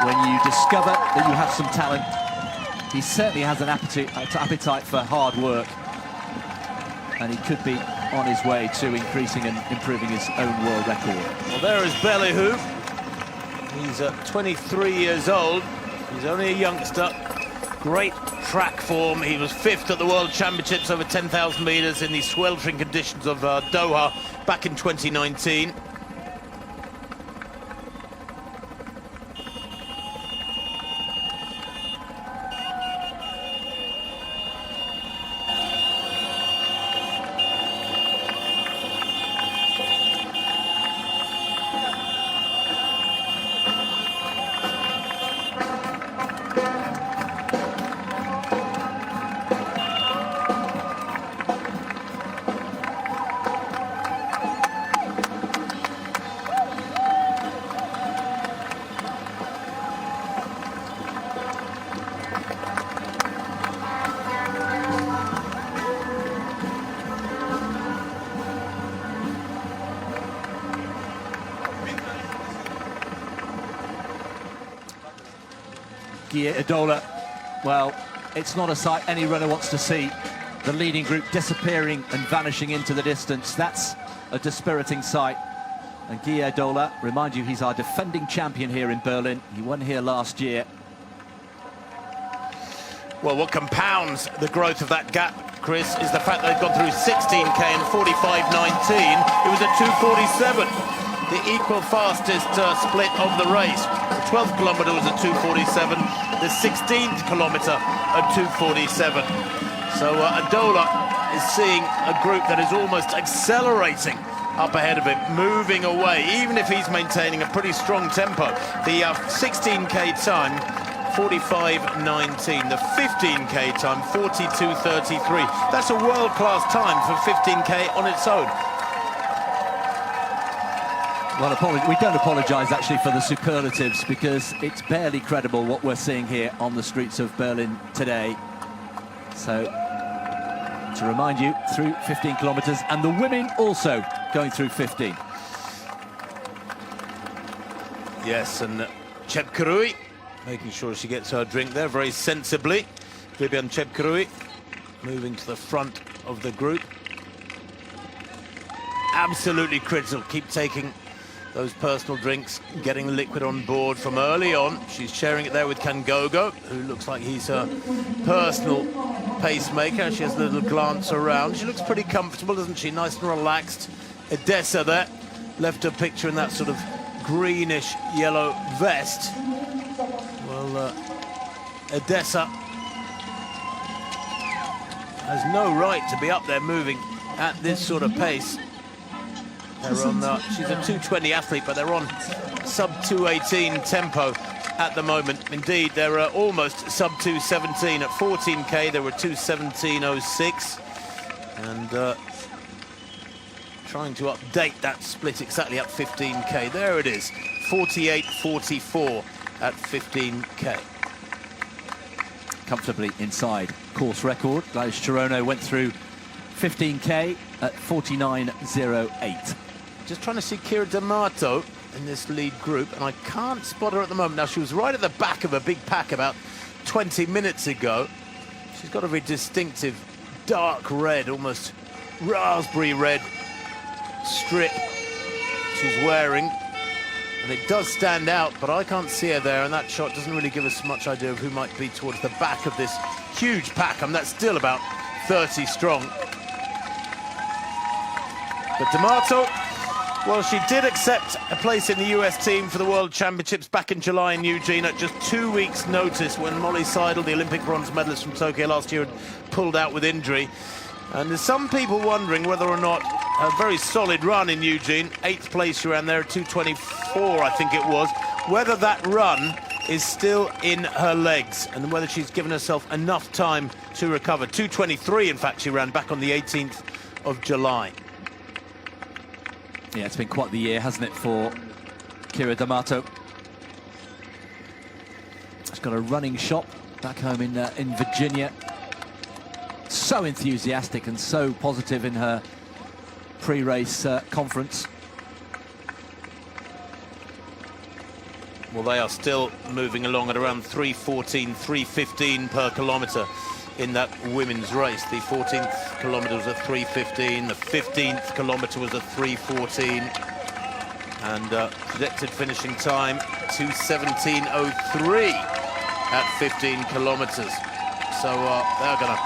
when you discover that you have some talent. He certainly has an appetite for hard work, and he could be on his way to increasing and improving his own world record. Well, there is Eliud. He's 23 years old. He's only a youngster. Great track form. He was 5th at the World Championships over 10,000 meters in the sweltering conditions of Doha back in 2019. Guy Adola, well, it's not a sight any runner wants to see. The leading group disappearing and vanishing into the distance. That's a dispiriting sight. And Guy Dola, remind you, he's our defending champion here in Berlin. He won here last year. Well, what compounds the growth of that gap, Chris, is the fact that they've gone through 16K and 45.19. It was at 2:47, the equal fastest split of the race. The 12th kilometre was at 2:47, the 16th kilometre at 2:47. So Adola is seeing a group that is almost accelerating up ahead of him, moving away, even if he's maintaining a pretty strong tempo. The 16K time, 45.19. The 15K time, 42.33. That's a world-class time for 15K on its own. Well, we don't apologise actually for the superlatives, because it's barely credible what we're seeing here on the streets of Berlin today. So, to remind you, through 15 kilometres, and the women also going through 15. Yes, and Chepkirui making sure she gets her drink there very sensibly. Vivian Chepkirui moving to the front of the group. Absolutely critical. Keep taking those personal drinks, getting the liquid on board from early on. She's sharing it there with Kangogo, who looks like he's her personal pacemaker. She has a little glance around. She looks pretty comfortable, doesn't she? Nice and relaxed. Edessa there, left her picture in that sort of greenish yellow vest. Well, Edessa has no right to be up there moving at this sort of pace. They're on, she's a 2:20 athlete, but they're on sub 2:18 tempo at the moment. Indeed, they're almost sub 2:17 at 14K. They were 2:17.06, and trying to update that split exactly at 15K. There it is, 48.44 at 15K. Comfortably inside course record. Gladys Chirono went through 15K at 49.08. Just trying to see Kira D'Amato in this lead group, and I can't spot her at the moment. Now, she was right at the back of a big pack about 20 minutes ago. She's got a very distinctive dark red, almost raspberry red strip she's wearing, and it does stand out, but I can't see her there, and that shot doesn't really give us much idea of who might be towards the back of this huge pack. I mean, that's still about 30 strong. But D'Amato, well, she did accept a place in the US team for the World Championships back in July in Eugene at just 2 weeks' notice, when Molly Seidel, the Olympic bronze medalist from Tokyo last year, had pulled out with injury. And there's some people wondering whether or not a very solid run in Eugene, 8th place she ran there at 2:24, I think it was, whether that run is still in her legs and whether she's given herself enough time to recover. 2:23, in fact, she ran back on the 18th of July. Yeah, it's been quite the year, hasn't it, for Kira D'Amato. She's got a running shop back home in Virginia. So enthusiastic and so positive in her pre-race conference. Well, they are still moving along at around 3:14, 3:15 per kilometre in that women's race. The 14th kilometre was a 3:15, the 15th kilometre was a 3:14, and projected finishing time 2:17.03 at 15 kilometres. So they're going to,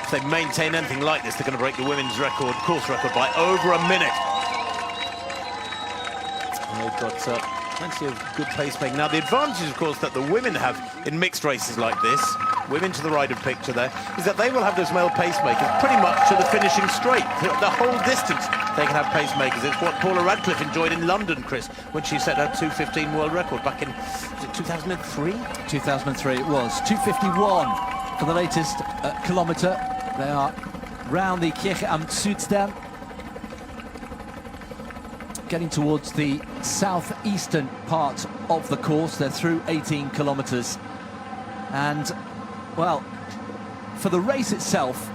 if they maintain anything like this, they're going to break the women's record, course record, by over a minute. And they've got plenty of good pacemaking. Now, the advantage, of course, that the women have in mixed races like this, women to the right of picture there, is that they will have those male pacemakers pretty much to the finishing straight. The whole distance they can have pacemakers. It's what Paula Radcliffe enjoyed in London, Chris, when she set her 2:15 world record back in, was it 2003? 2003 it was. 2:51 for the latest kilometre. They are round the Kirche am Südstern, getting towards the southeastern part of the course. They're through 18 kilometres. And, well, for the race itself,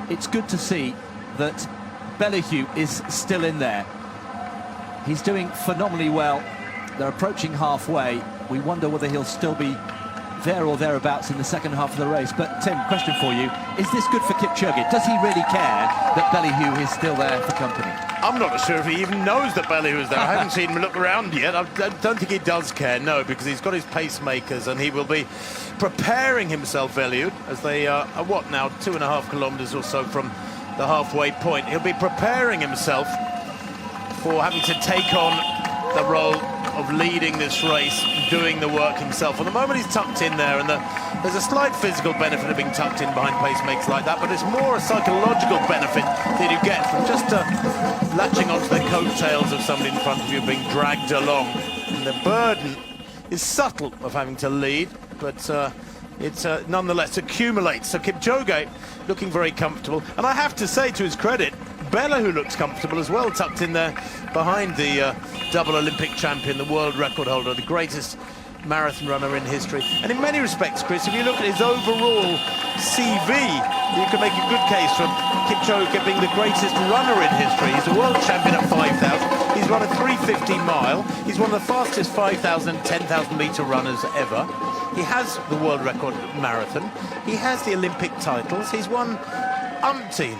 it's good to see that Eliud is still in there. He's doing phenomenally well. They're approaching halfway. We wonder whether he'll still be there or thereabouts in the second half of the race. But Tim, question for you, is this good for Kipchoge? Does he really care that Eliud is still there for company? I'm not sure if he even knows that Eliud is there. I haven't seen him look around yet. I don't think he does care, no, because he's got his pacemakers and he will be preparing himself, Eliud, as they are, what now, 2.5 kilometres or so from the halfway point. He'll be preparing himself for having to take on the role of leading this race, doing the work himself. At the moment he's tucked in there, and there's a slight physical benefit of being tucked in behind pacemakers like that, but it's more a psychological benefit that you get from just latching onto the coattails of somebody in front of you, being dragged along. And the burden is subtle of having to lead, but it nonetheless accumulates. So Kipchoge looking very comfortable, and I have to say, to his credit, Bella, who looks comfortable as well, tucked in there behind the double Olympic champion, the world record holder, the greatest marathon runner in history. And in many respects, Chris, if you look at his overall CV, you can make a good case for Kipchoge being the greatest runner in history. He's a world champion at 5,000. He's run a 350 mile. He's one of the fastest 5,000 and 10,000 metre runners ever. He has the world record marathon. He has the Olympic titles. He's won umpteen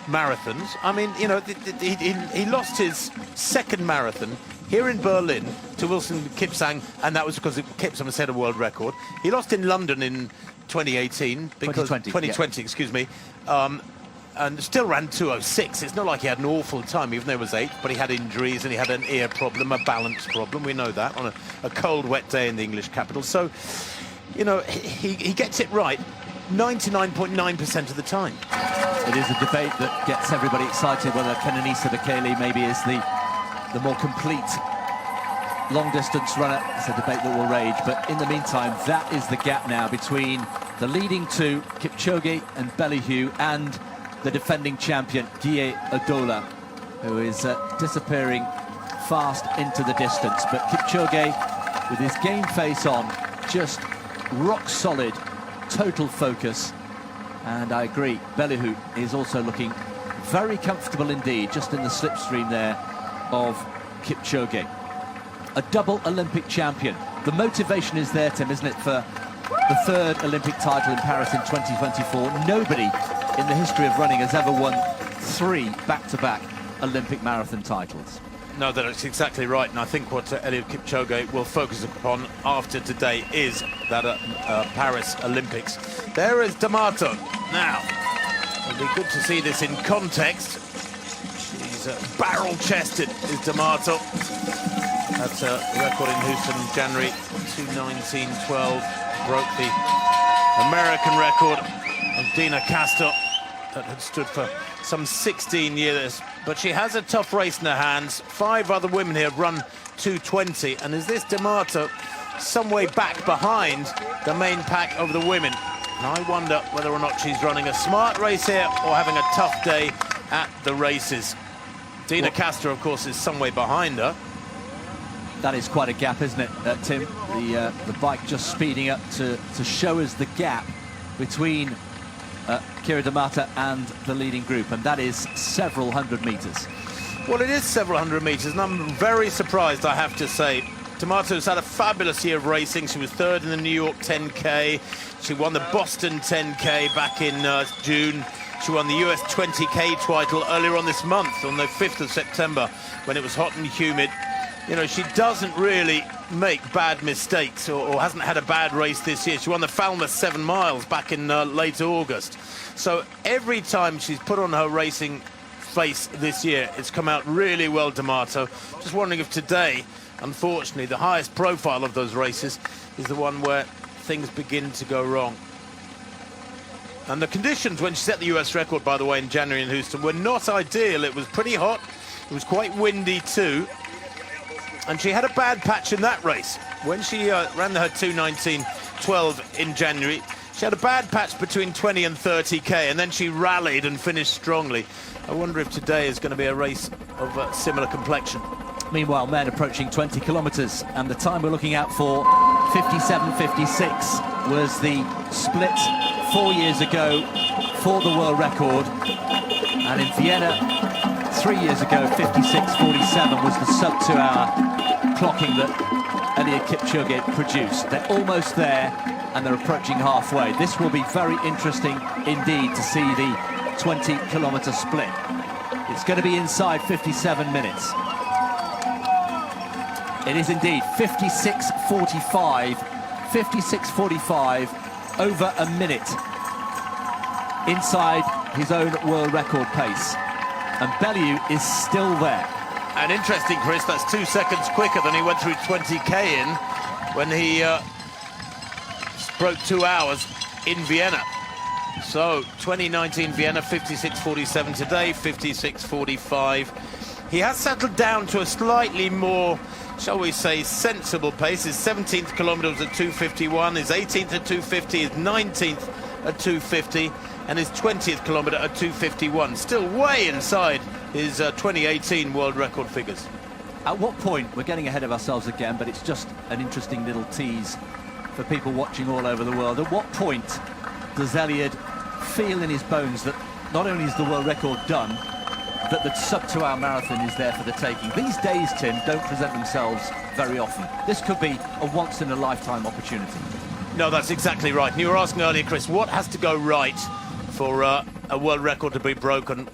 marathons. I mean, you know, he lost his second marathon here in Berlin to Wilson Kipsang, and that was because Kipsang set a world record. He lost in London in 2018 because 2020, yeah. Excuse me, and still ran 2:06. It's not like he had an awful time, even though it was 8th, but he had injuries and he had an ear problem, a balance problem. We know that on a cold, wet day in the English capital. So, you know, he gets it right 99.9% of the time. It is a debate that gets everybody excited whether Kenenisa Bekele maybe is the more complete long-distance runner. It's a debate that will rage, but in the meantime, that is the gap now between the leading two, Kipchoge and Eliud, and the defending champion, Guy Odola, who is disappearing fast into the distance. But Kipchoge, with his game face on, just rock solid, total focus. And I agree, Eliud is also looking very comfortable indeed, just in the slipstream there of Kipchoge. A double Olympic champion. The motivation is there, Tim, isn't it, for the third Olympic title in Paris in 2024. Nobody in the history of running has ever won 3 back-to-back Olympic marathon titles. No, that's exactly right, and I think what Eliud Kipchoge will focus upon after today is that Paris Olympics. There is D'Amato. Now, it'll be good to see this in context. She's barrel-chested, is D'Amato. That's a record in Houston in January 2:19.12. Broke the American record of Dina Castor that had stood for some 16 years. But she has a tough race in her hands. 5 other women here have run 2:20, and is this D'Amato some way back behind the main pack of the women? And I wonder whether or not she's running a smart race here or having a tough day at the races. Dina Castor, of course, is some way behind her. That is quite a gap, isn't it, Tim? The bike just speeding up to show us the gap between Keira D'Amato and the leading group, and that is several hundred metres. Well, it is several hundred metres, and I'm very surprised, I have to say. D'Amato's had a fabulous year of racing. She was 3rd in the New York 10K. She won the Boston 10K back in June. She won the US 20K title earlier on this month, on the 5th of September, when it was hot and humid. You know, she doesn't really make bad mistakes, or hasn't had a bad race this year. She won the Falmouth 7 miles back in late August. So every time she's put on her racing face this year, it's come out really well, D'Amato. Just wondering if today, unfortunately, the highest profile of those races is the one where things begin to go wrong. And the conditions when she set the US record, by the way, in January in Houston, were not ideal. It was pretty hot. It was quite windy too. And she had a bad patch in that race. When she ran her 2:19.12 in January, she had a bad patch between 20 and 30K, and then she rallied and finished strongly. I wonder if today is going to be a race of a similar complexion. Meanwhile, men approaching 20 kilometres, and the time we're looking out for, 57.56, was the split 4 years ago for the world record. And in Vienna, 3 years ago, 56.47 was the sub-2-hour clocking that Eliud Kipchoge produced. They're almost there. and they're approaching halfway. This will be very interesting indeed to see the 20-kilometre split. It's going to be inside 57 minutes. It is indeed 56.45, 56.45, over a minute inside his own world record pace. And Bellew is still there. And interesting, Chris, that's 2 seconds quicker than he went through 20k in when he broke 2 hours in Vienna. So 2019 Vienna, 56.47, today 56.45. He has settled down to a slightly more, shall we say, sensible pace. His 17th kilometre was at 2:51, his 18th at 2:50, his 19th at 2:50, and his 20th kilometre at 2:51. Still way inside his 2018 world record figures. At what point, we're getting ahead of ourselves again, but it's just an interesting little tease for people watching all over the world. At what point does Eliud feel in his bones that not only is the world record done, that the sub-2-hour marathon is there for the taking? These days, Tim, don't present themselves very often. This could be a once-in-a-lifetime opportunity. No, that's exactly right. And you were asking earlier, Chris, what has to go right for a world record to be broken?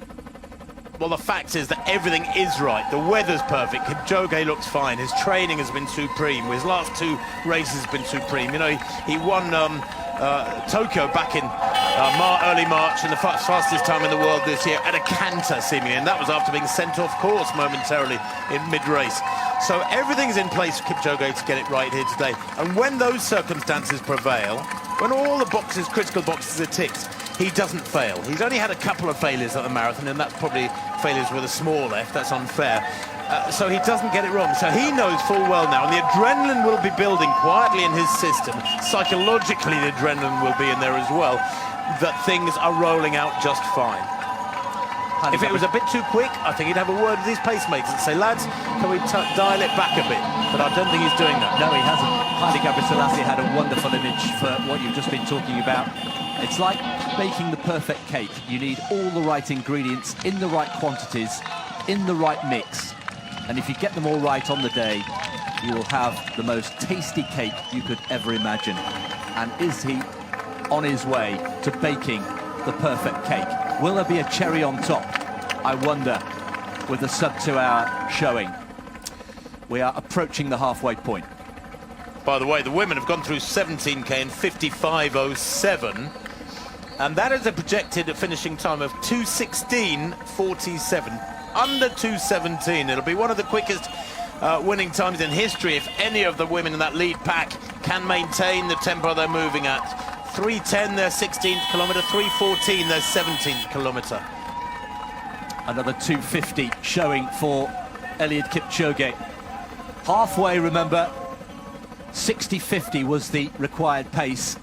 Well, the fact is that everything is right. The weather's perfect. Kipchoge looks fine. His training has been supreme. His last 2 races have been supreme. You know, he won Tokyo back in early March, and the fastest time in the world this year at a canter, seemingly, and that was after being sent off course momentarily in mid-race. So everything's in place for Kipchoge to get it right here today. And when those circumstances prevail, when all the boxes, critical boxes are ticked, he doesn't fail. He's only had a couple of failures at the marathon, and that's probably failures with a small F. That's unfair. So he doesn't get it wrong. So he knows full well now, and the adrenaline will be building quietly in his system. Psychologically, the adrenaline will be in there as well, that things are rolling out just fine. If it was a bit too quick, I think he'd have a word with his pacemakers and say, lads, can we dial it back a bit? But I don't think he's doing that. No, he hasn't. Haile Gebrselassie had a wonderful image for what you've just been talking about. It's like baking the perfect cake. You need all the right ingredients in the right quantities, in the right mix. And if you get them all right on the day, you will have the most tasty cake you could ever imagine. And is he on his way to baking the perfect cake? Will there be a cherry on top? I wonder, with the sub-2-hour showing. We are approaching the halfway point. By the way, the women have gone through 17k in 55.07, and that is a projected finishing time of 2:16.47, under 2:17. It'll be one of the quickest winning times in history if any of the women in that lead pack can maintain the tempo they're moving at. 3:10 their 16th kilometre, 3:14 their 17th kilometre. Another 2:50 showing for Eliud Kipchoge. Halfway, remember, 60.50 was the required pace.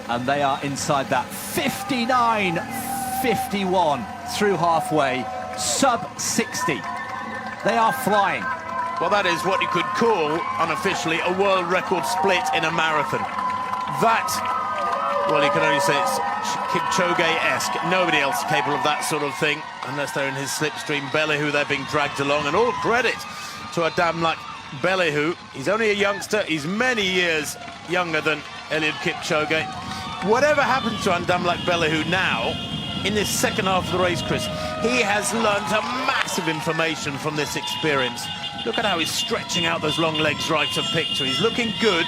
And they are inside that. 59.51 through halfway, sub-60. They are flying. Well, that is what you could call, unofficially, a world record split in a marathon. That, well, you can only say it's Kipchoge-esque. Nobody else is capable of that sort of thing, unless they're in his slipstream. Bellew, they're being dragged along, and all credit to a damn like Bellew. He's only a youngster. He's many years younger than Eliud Kipchoge. Whatever happens to Andamlak Bellew now, in this second half of the race, Chris, he has learnt a massive information from this experience. Look at how he's stretching out those long legs right of picture. He's looking good.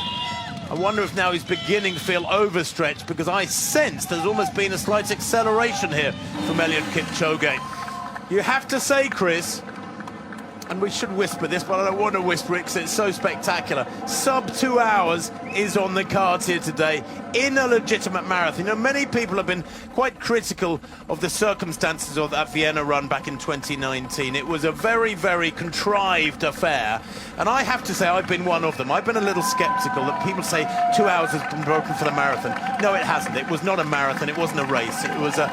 I wonder if now he's beginning to feel overstretched, because I sense there's almost been a slight acceleration here from Eliud Kipchoge. You have to say, Chris, and we should whisper this, but I don't want to whisper it because it's so spectacular. Sub 2 hours is on the cards here today in a legitimate marathon. You know, many people have been quite critical of the circumstances of that Vienna run back in 2019. It was a very, very contrived affair, and I have to say I've been one of them. I've been a little sceptical that people say 2 hours has been broken for the marathon. No, it hasn't. It was not a marathon. It wasn't a race. It was a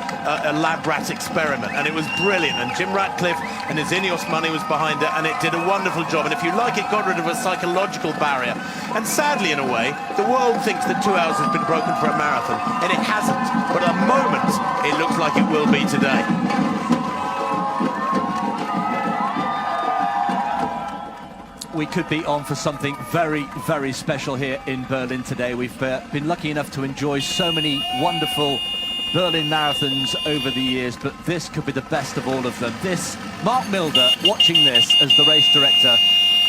lab rat experiment, and it was brilliant. And Jim Ratcliffe and his Ineos money was behind it, and it did a wonderful job. And if you like, it got rid of a psychological barrier. And sadly, in a way, the world thinks that 2 hours has been broken for a marathon, and it hasn't. But at the moment, it looks like it will be today. we could be on for something very, very special here in Berlin today. We've been lucky enough to enjoy so many wonderful Berlin marathons over the years, but this could be the best of all of them. This, Mark Milder, watching this as the race director,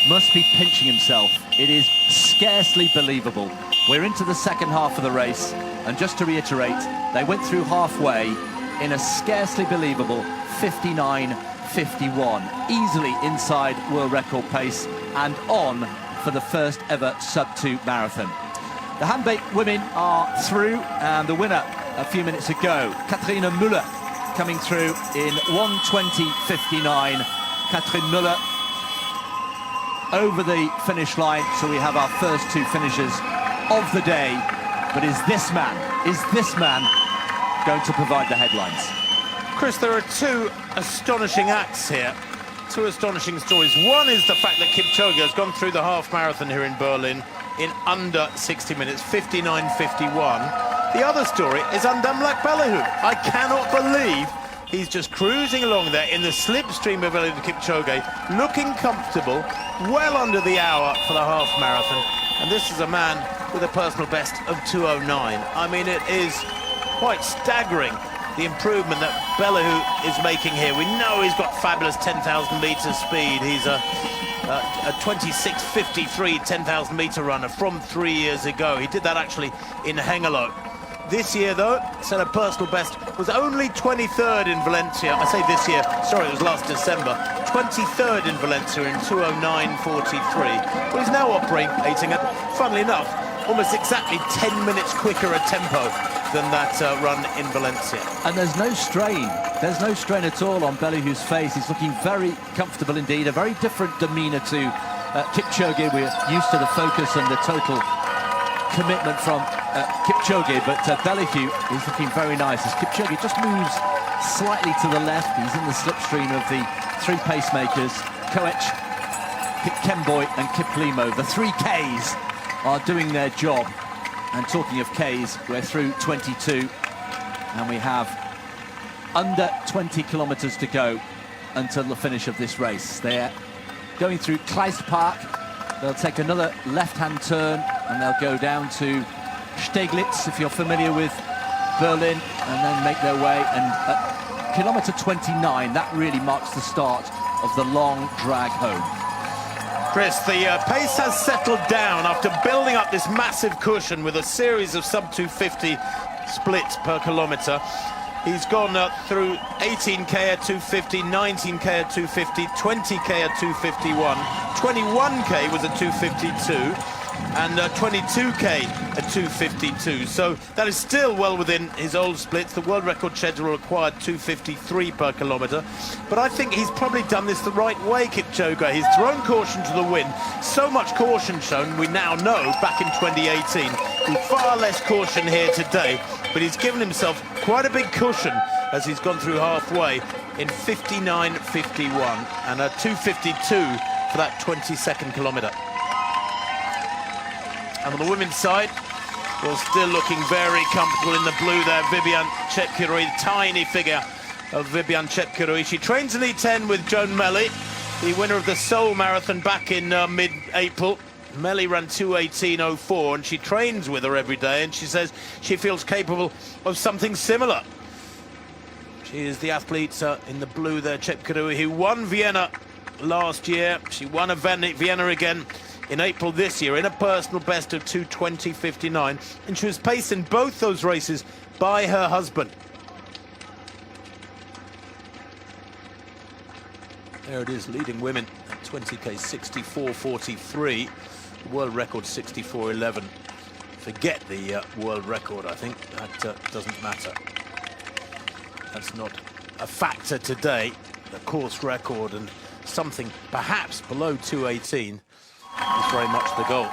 must be pinching himself. It is scarcely believable. We're into the second half of the race, and just to reiterate, they went through halfway in a scarcely believable 59.51, easily inside world record pace and on for the first ever sub-2 marathon. The handbake women are through, and the winner a few minutes ago, Katharina Müller, coming through in 1:20.59. Katrin Müller over the finish line, so we have our first two finishers of the day. But is this man going to provide the headlines? Chris, there are two astonishing acts here, two astonishing stories. One is the fact that Kipchoge has gone through the half marathon here in Berlin in under 60 minutes, 59.51. The other story is Undamlak Belihu. I cannot believe he's just cruising along there in the slipstream of Eliud Kipchoge, looking comfortable, well under the hour for the half marathon. And this is a man with a personal best of 2:09. I mean, it is quite staggering, the improvement that Belihu is making here. We know he's got fabulous 10,000 meter speed. He's a 26.53 10,000 meter runner from 3 years ago. He did that actually in Hengelo. This year, though, set a personal best, was only 23rd in Valencia. I say this year, sorry, it was last December. 23rd in Valencia in 2:09.43. Well, he's now operating at, funnily enough, almost exactly 10 minutes quicker a tempo than that run in Valencia. And there's no strain. There's no strain at all on Belihu's face. He's looking very comfortable indeed. A very different demeanour to Kipchoge. We're used to the focus and the total commitment from Kipchoge, but Belihu is looking very nice as Kipchoge just moves slightly to the left. He's in the slipstream of the three pacemakers, Koech, Kemboy and Kiplimo. The three Ks are doing their job. And talking of Ks, we're through 22 and we have under 20 kilometres to go until the finish of this race. They're going through Kleist Park. They'll take another left-hand turn and they'll go down to Steglitz, if you're familiar with Berlin, and then make their way. And at kilometre 29, that really marks the start of the long drag home. Chris, the pace has settled down after building up this massive cushion with a series of sub-250 splits per kilometre. He's gone through 18k at 250, 19k at 250, 20k at 251, 21k was at 252, and 22k at 252. So that is still well within his old splits. The world record schedule required 253 per kilometre. But I think he's probably done this the right way, Kipchoge. He's thrown caution to the wind. So much caution shown, we now know, back in 2018. With far less caution here today, but he's given himself quite a big cushion as he's gone through halfway in 59.51 and a 252 for that 22nd kilometre. And on the women's side, well, still looking very comfortable in the blue there, Viviane Chepkirui, tiny figure of Viviane Chepkirui. She trains in E10 with Joan Melly, the winner of the Seoul Marathon back in mid-April. Melly ran 2:18.04 and she trains with her every day, and she says she feels capable of something similar. She is the athlete in the blue there, Chepkirui, who won Vienna last year. She won a Vienna again in April this year in a personal best of 2:20.59, and she was paced in both those races by her husband. There it is, leading women at 20k 64.43, world record 64.11. Forget the world record, I think that doesn't matter. That's not a factor today. The course record and something perhaps below 2:18 is very much the goal.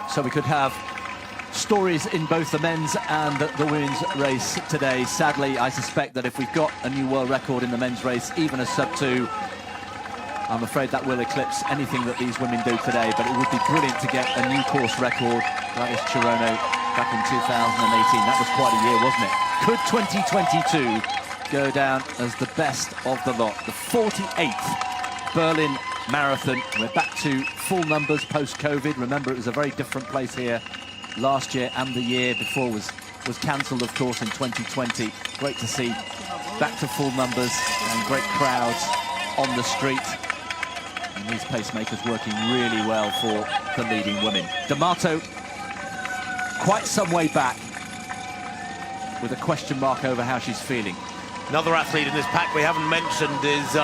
So we could have stories in both the men's and the women's race today. Sadly, I suspect that if we've got a new world record in the men's race, even a sub-2, I'm afraid that will eclipse anything that these women do today. But it would be brilliant to get a new course record like this Chirono back in 2018. That was quite a year, wasn't it? Could 2022 go down as the best of the lot? The 48th Berlin Marathon. We're back to full numbers post-COVID. Remember, it was a very different place here last year, and the year before was cancelled, of course, in 2020. Great to see back to full numbers and great crowds on the street. And these pacemakers working really well for the leading women. D'Amato, quite some way back, with a question mark over how she's feeling. Another athlete in this pack we haven't mentioned is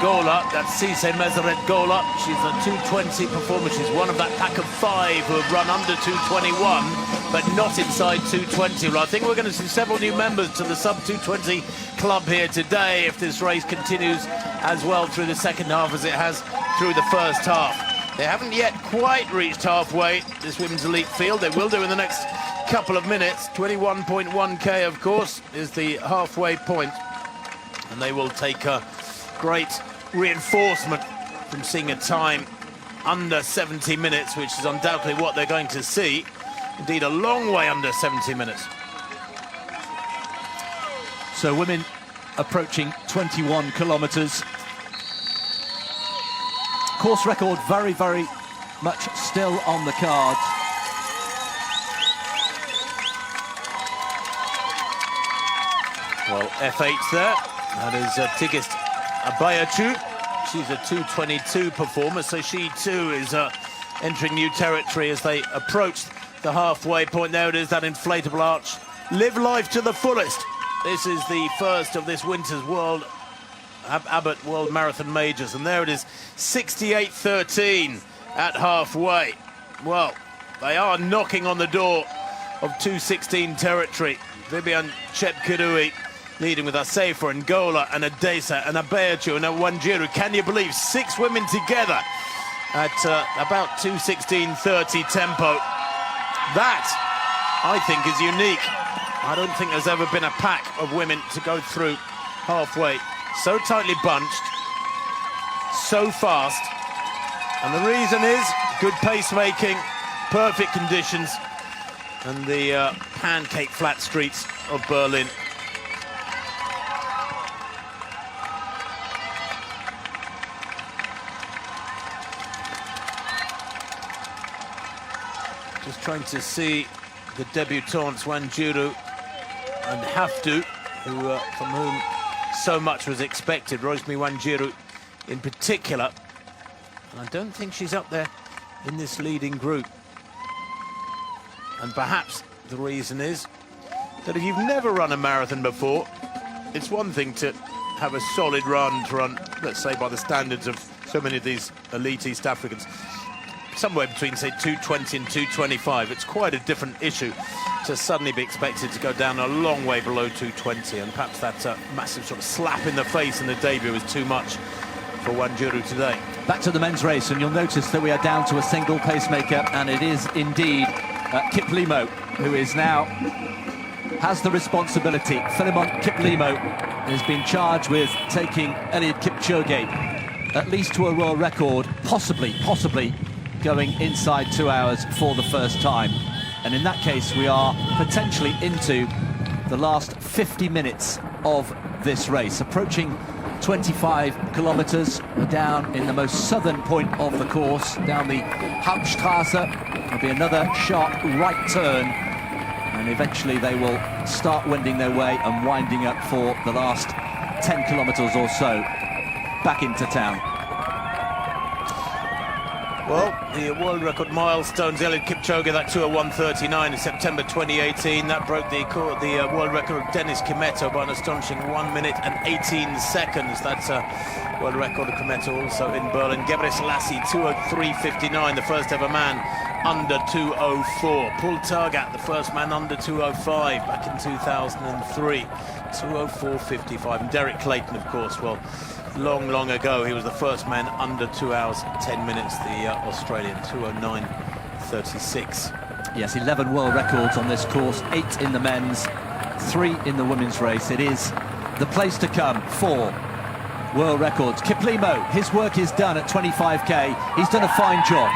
Gola. That's Cisse Meseret Gola. She's a 220 performer. She's one of that pack of 5 who have run under 221, but not inside 220. Well, I think we're going to see several new members to the sub-220 club here today if this race continues as well through the second half as it has through the first half. They haven't yet quite reached halfway, this women's elite field. They will do in the next couple of minutes. 21.1k, of course, is the halfway point. And they will take a great reinforcement from seeing a time under 70 minutes, which is undoubtedly what they're going to see. Indeed, a long way under 70 minutes. So women approaching 21 kilometres. Course record very, very much still on the cards. Well, F8 there. That is Tigist Abayachu. She's a 222 performer, so she too is entering new territory as they approach the halfway point. There it is, that inflatable arch. Live life to the fullest. This is the first of this winter's Abbott World Marathon Majors, and there it is, 68.13 at halfway. Well, they are knocking on the door of 2:16 territory. Vivian Chepkirui leading with Asefa and Gola and Adesa and Abeachu and Wanjiru. Can you believe 6 women together at about 2:16.30 tempo? That, I think, is unique. I don't think there's ever been a pack of women to go through halfway so tightly bunched, so fast. And the reason is good pacemaking, perfect conditions, and the pancake flat streets of Berlin. Just trying to see the debutantes, Wanjiru and Haftu, who, from whom so much was expected. Rosmi Wanjiru in particular. And I don't think she's up there in this leading group. And perhaps the reason is that if you've never run a marathon before, it's one thing to have a solid run, to run, let's say, by the standards of so many of these elite East Africans, somewhere between, say, 220 and 225. It's quite a different issue to suddenly be expected to go down a long way below 220, and perhaps that massive sort of slap in the face in the debut was too much for Wanjiru today. Back to the men's race, and you'll notice that we are down to a single pacemaker, and it is indeed Kiplimo, who is now has the responsibility. Philemon Kiplimo has been charged with taking Eliud Kipchoge at least to a world record, possibly going inside 2 hours for the first time. And in that case, we are potentially into the last 50 minutes of this race, approaching 25 kilometers. We're down in the most southern point of the course, down the Hauptstrasse. There'll be another sharp right turn, and eventually they will start wending their way and winding up for the last 10 kilometers or so back into town. Well, the world record milestones, Eliud Kipchoge, that 2:01:39 in September 2018. That broke the world record of Dennis Kimetto by an astonishing 1 minute and 18 seconds. That's a world record of Kimetto also in Berlin. Gebre Selassie, 2:03:59, the first ever man under 2:04. Paul Targat, the first man under 2:05 back in 2003. 2:04:55. And Derek Clayton, of course, well, long ago, he was the first man under 2 hours, 10 minutes, the Australian, 2:09:36. Yes, 11 world records on this course, 8 in the men's, 3 in the women's race. It is the place to come for world records. Kiplimo, his work is done at 25k. He's done a fine job.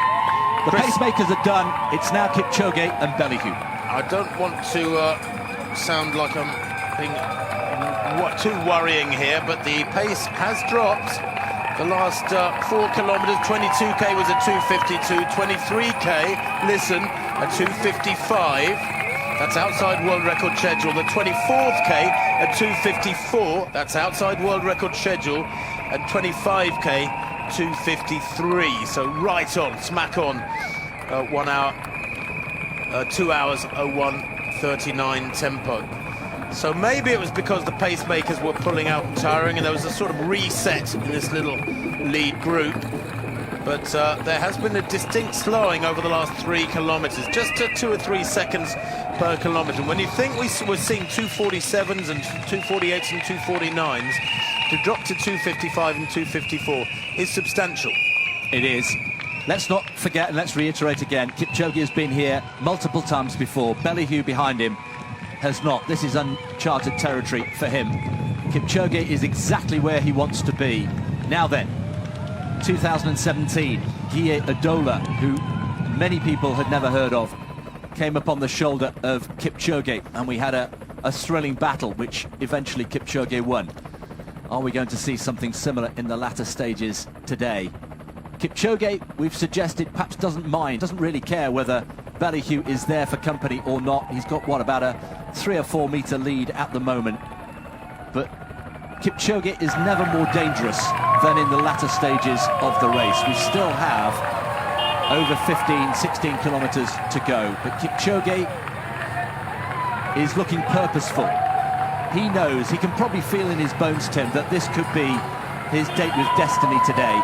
The pacemakers are done. It's now Kipchoge and Belihu. I don't want to sound like I'm being too worrying here, but the pace has dropped The last 4 kilometres, 22k was a 2:52, 23k, listen, a 2:55. That's outside world record schedule. The 24th K at 2:54. That's outside world record schedule. And 25k 2:53. So right on, smack on. 1 hour, 2 hours 01:39 tempo. So maybe it was because the pacemakers were pulling out and tiring, and there was a sort of reset in this little lead group. But there has been a distinct slowing over the last 3 kilometres, just to 2 or 3 seconds per kilometre. When you think we were seeing 2:47s and 2:48s and 2:49s, to drop to 2:55 and 2:54 is substantial. It is. Let's not forget, and let's reiterate again, Kipchoge has been here multiple times before. Eliud behind him has not. This is uncharted territory for him. Kipchoge is exactly where he wants to be. Now then, 2017, Guy Adola, who many people had never heard of, came up on the shoulder of Kipchoge, and we had a thrilling battle, which eventually Kipchoge won. Are we going to see something similar in the latter stages today? Kipchoge, we've suggested, perhaps doesn't mind, doesn't really care whether Eliud is there for company or not. He's got, what, about a 3 or 4 metre lead at the moment. But Kipchoge is never more dangerous than in the latter stages of the race. We still have over 15, 16 kilometres to go. But Kipchoge is looking purposeful. He knows, he can probably feel in his bones, Tim, that this could be his date with destiny today.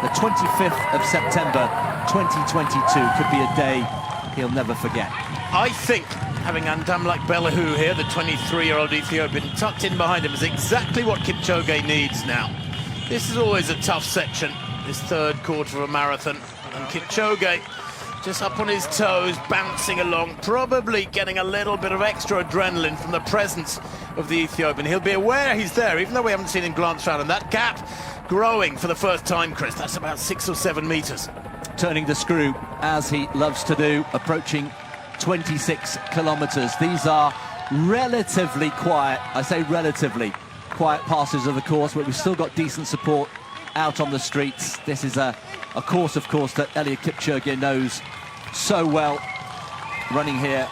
The 25th of September 2022 could be a day he'll never forget. I think having Ndamlak Eliud here, the 23-year-old Ethiopian, tucked in behind him is exactly what Kipchoge needs now. This is always a tough section, this third quarter of a marathon, and Kipchoge just up on his toes, bouncing along, probably getting a little bit of extra adrenaline from the presence of the Ethiopian. He'll be aware he's there, even though we haven't seen him glance around, and that gap growing for the first time, Chris. That's about 6 or 7 metres. Turning the screw, as he loves to do, approaching 26 kilometres. These are relatively quiet, I say relatively quiet passes of the course, but we've still got decent support out on the streets. This is a course, of course, that Eliud Kipchoge knows so well, running here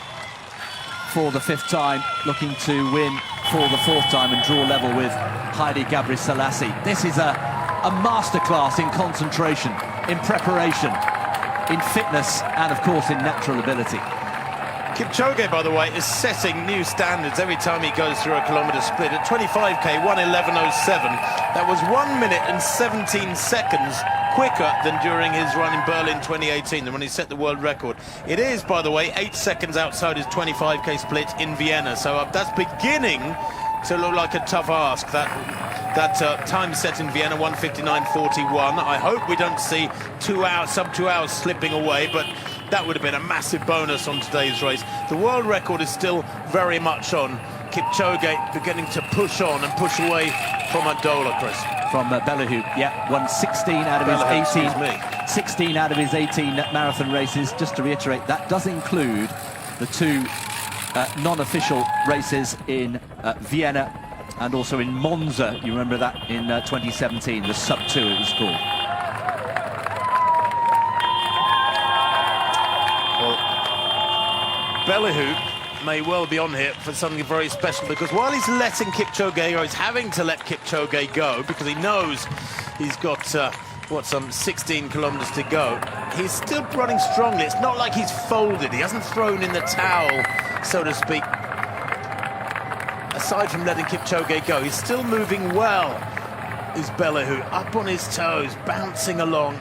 for the 5th time, looking to win for the 4th time and draw level with Haile Gebrselassie. This is a masterclass in concentration, in preparation, in fitness, and of course in natural ability. Kipchoge, by the way, is setting new standards every time he goes through a kilometre split. At 25k, 1:11:07. That was 1 minute and 17 seconds quicker than during his run in Berlin 2018, when he set the world record. It is, by the way, 8 seconds outside his 25k split in Vienna. So that's beginning to look like a tough ask. That time set in Vienna, 1:59:41. I hope we don't see sub 2 hours slipping away, but that would have been a massive bonus on today's race. The world record is still very much on. Kipchoge beginning to push on and push away from Adola, Chris. From Eliud, yeah, won 16 out of his 18. 16 out of his 18 marathon races. Just to reiterate, that does include the 2 non-official races in Vienna and also in Monza. You remember that in 2017, the sub 2 it was called. Well, Eliud may well be on here for something very special, because while he's letting Kipchoge go, he's having to let Kipchoge go because he knows he's got some 16 kilometres to go. He's still running strongly. It's not like he's folded. He hasn't thrown in the towel, so to speak. Aside from letting Kipchoge go, he's still moving well. Is Eliud up on his toes, bouncing along?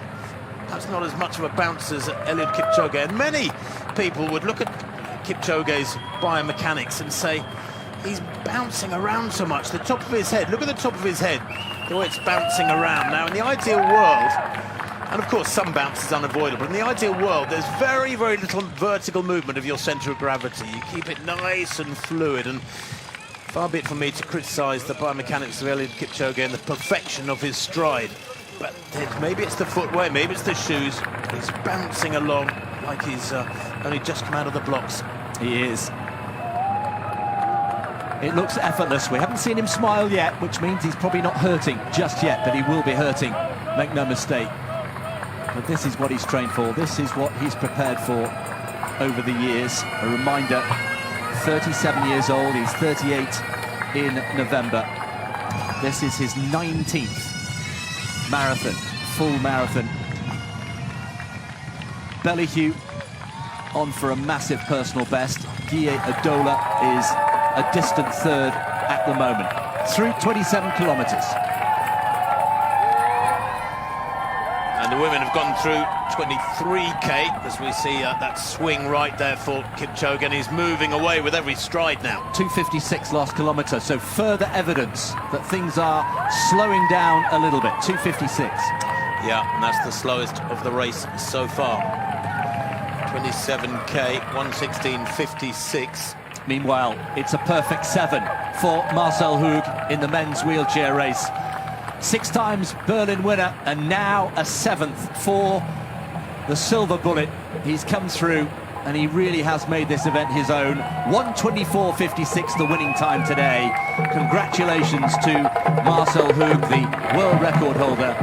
That's not as much of a bounce as Eliud Kipchoge, and many people would look at Kipchoge's biomechanics and say he's bouncing around so much. The top of his head, look at the top of his head, the way it's bouncing around. Now, in the ideal world, and of course some bounce is unavoidable, in the ideal world there's very, very little vertical movement of your centre of gravity. You keep it nice and fluid, and far be it from me to criticise the biomechanics of Eliud Kipchoge and the perfection of his stride. But maybe it's the footwear, maybe it's the shoes. He's bouncing along like he's only just come out of the blocks. He is. It looks effortless. We haven't seen him smile yet, which means he's probably not hurting just yet, but he will be hurting make no mistake. But this is what he's trained for. This is what he's prepared for over the years. A reminder, 37 years old, he's 38 in November. This is his 19th marathon, full marathon. Eliud on for a massive personal best. Guy Adola is a distant third at the moment, through 27 kilometres. And the women have gone through 23k, as we see that swing right there for Kipchoge, and he's moving away with every stride now. 2:56 last kilometre, so further evidence that things are slowing down a little bit. 2:56. Yeah, and that's the slowest of the race so far. 27k, 1:16.56. Meanwhile, it's a perfect 7 for Marcel Hug in the men's wheelchair race. 6 times Berlin winner, and now a 7th for the silver bullet. He's come through, and he really has made this event his own. 1:24.56 the winning time today. Congratulations to Marcel Hug, the world record holder,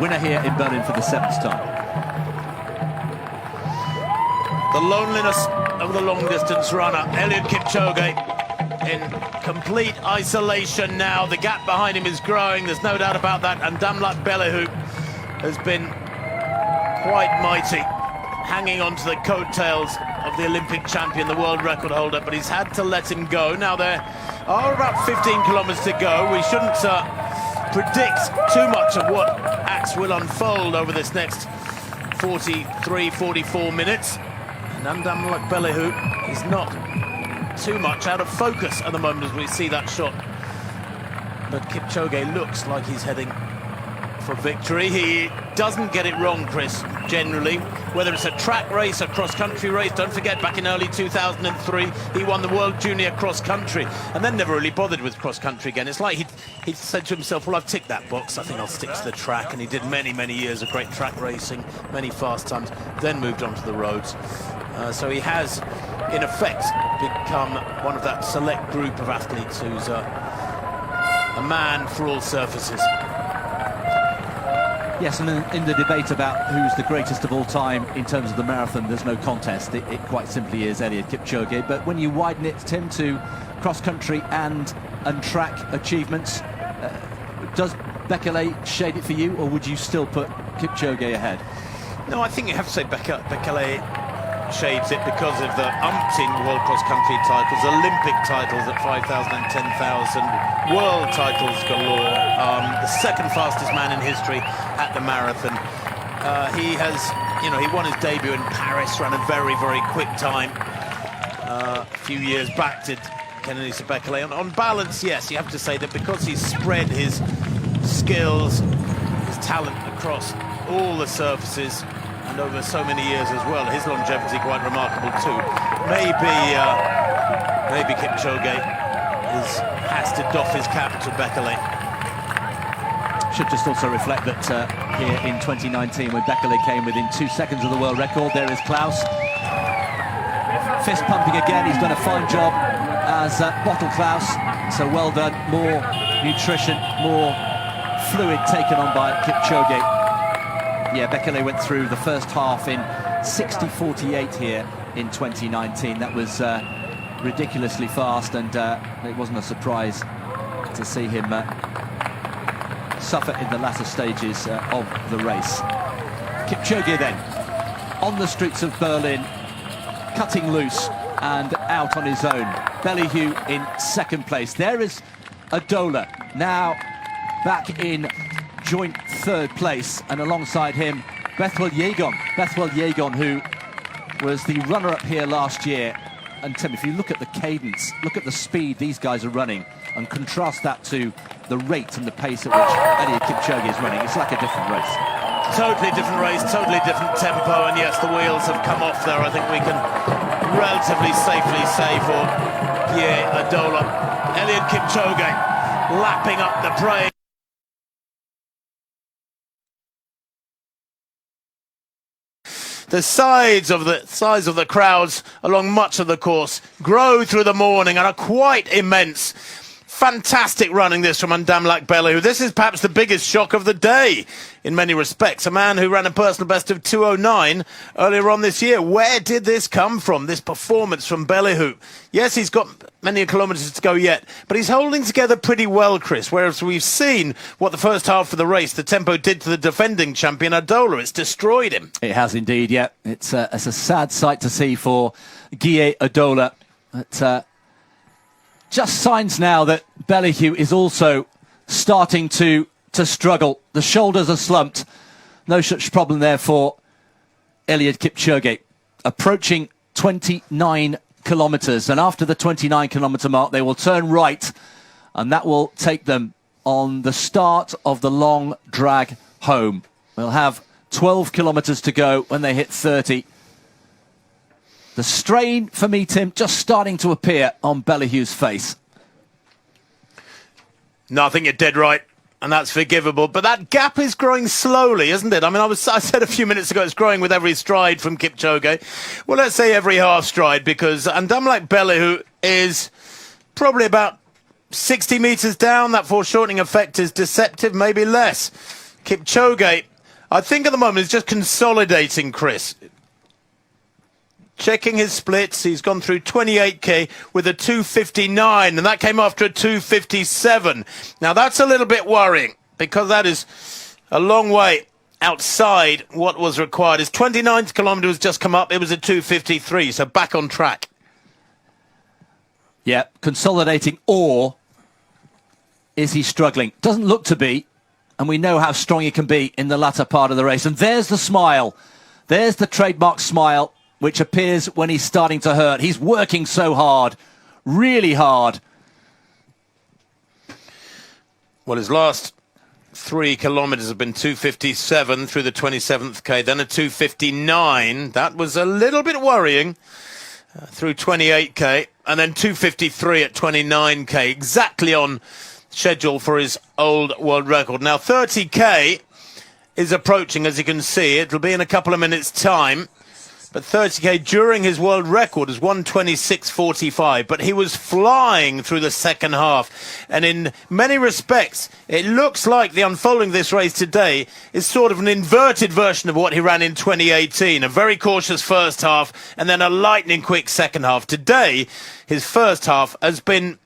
winner here in Berlin for the 7th time. The loneliness of the long-distance runner, Eliud Kipchoge, in complete isolation now. The gap behind him is growing, there's no doubt about that, and Damlak Belehu has been quite mighty, hanging on to the coattails of the Olympic champion, the world record holder, but he's had to let him go. Now there are about 15 kilometres to go. We shouldn't predict too much of what acts will unfold over this next 43, 44 minutes. And Damlak Belehu is not too much out of focus at the moment as we see that shot. But Kipchoge looks like he's heading for victory. He doesn't get it wrong, Chris, generally. Whether it's a track race, a cross-country race, don't forget back in early 2003 he won the World Junior Cross Country and then never really bothered with cross-country again. It's like he said to himself, well, I've ticked that box, I think I'll stick to the track. And he did many years of great track racing, many fast times, then moved on to the roads. So he has, in effect, become one of that select group of athletes who's a man for all surfaces. Yes, and in the debate about who's the greatest of all time in terms of the marathon, there's no contest. It quite simply is Eliud Kipchoge. But when you widen it, Tim, to cross-country and track achievements, does Bekele shade it for you, or would you still put Kipchoge ahead? No, I think you have to say Bekele shades it because of the umpteen world cross-country titles, Olympic titles at 5,000 and 10,000, world titles galore, the second fastest man in history at the marathon. He has, he won his debut in Paris, ran a very quick time a few years back, did Kenenisa Bekele. On balance, yes, you have to say that because he's spread his skills, his talent across all the surfaces, and over so many years as well, his longevity quite remarkable too. Maybe Kipchoge has to doff his cap to Bekele. Should just also reflect that here in 2019, when Bekele came within 2 seconds of the world record, there is Klaus. Fist pumping again, he's done a fine job as Bottle Klaus, so well done. More nutrition, more fluid taken on by Kipchoge. Yeah, Bekele went through the first half in 60:48 here in 2019. That was ridiculously fast, and it wasn't a surprise to see him suffer in the latter stages of the race. Kipchoge then, on the streets of Berlin, cutting loose and out on his own. Belehu in second place. There is Adola, now back in joint third place, and alongside him Bethwell Yegon, who was the runner-up here last year. And Tim, if you look at the cadence, look at the speed these guys are running, and contrast that to the rate and the pace at which Eliud Kipchoge is running, it's like a different race. Totally different race, totally different tempo, and yes, the wheels have come off there. I think we can relatively safely say for Guy Adola. Eliud Kipchoge lapping up the prey. The size of the crowds along much of the course grow through the morning and are quite immense. fantastic running this from Ndamlak Bellew. This is perhaps the biggest shock of the day in many respects. A man who ran a personal best of 2:09 earlier on this year. Where did this come from, this performance from Bellew? Yes, he's got many kilometres to go yet, but he's holding together pretty well, Chris, whereas we've seen what the first half of the race, the tempo did to the defending champion Adola. It's destroyed him. It has indeed, yeah. It's a sad sight to see for Guy Adola. But, just signs now that Bellew is also starting to struggle. The shoulders are slumped. No such problem there for Eliud Kipchoge. Approaching 29 kilometres. And after the 29-kilometre mark, they will turn right. And that will take them on the start of the long drag home. They'll have 12 kilometres to go when they hit 30. The strain for me, Tim, just starting to appear on Bellew's face. No, I think you're dead right, and that's forgivable. But that gap is growing slowly, isn't it? I mean, I said a few minutes ago it's growing with every stride from Kipchoge. Well, let's say every half stride, because Ndamlak Bellew is probably about 60 metres down. That foreshortening effect is deceptive, maybe less. Kipchoge, I think at the moment, is just consolidating, Chris. Checking his splits, he's gone through 28k with a 2:59, and that came after a 2:57. Now, that's a little bit worrying, because that is a long way outside what was required. His 29th kilometre has just come up. It was a 2:53, so back on track. Yeah, consolidating, or is he struggling? Doesn't look to be, and we know how strong he can be in the latter part of the race. And there's the smile. There's the trademark smile, which appears when he's starting to hurt. He's working so hard, really hard. Well, his last 3 kilometres have been 2:57 through the 27th K, then a 2:59. That was a little bit worrying through 28k, and then 2:53 at 29k, exactly on schedule for his old world record. Now, 30k is approaching, as you can see. It'll be in a couple of minutes' time. But 30k during his world record is 1:26.45. But he was flying through the second half. And in many respects, it looks like the unfolding of this race today is sort of an inverted version of what he ran in 2018. A very cautious first half and then a lightning quick second half. Today, his first half has been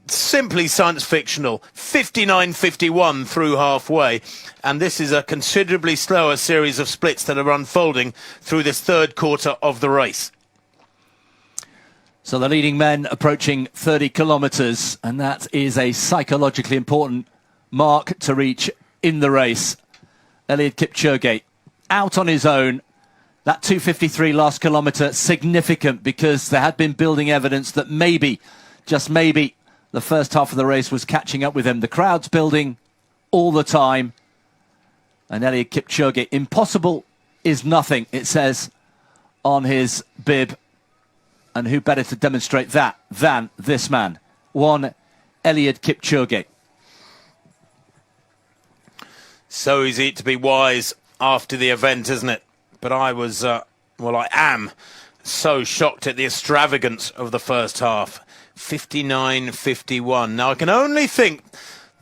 simply science fictional. 59.51 through halfway. And this is a considerably slower series of splits that are unfolding through this third quarter of the race. So the leading men approaching 30 kilometres, and that is a psychologically important mark to reach in the race. Eliud Kipchoge out on his own. That 2:53 last kilometre, significant, because there had been building evidence that maybe, just maybe, the first half of the race was catching up with him. The crowd's building all the time. And Eliud Kipchoge, impossible is nothing, it says on his bib. And who better to demonstrate that than this man, one Eliud Kipchoge. So easy to be wise after the event, isn't it? But I was, well, I am so shocked at the extravagance of the first half. 59.51. Now, I can only think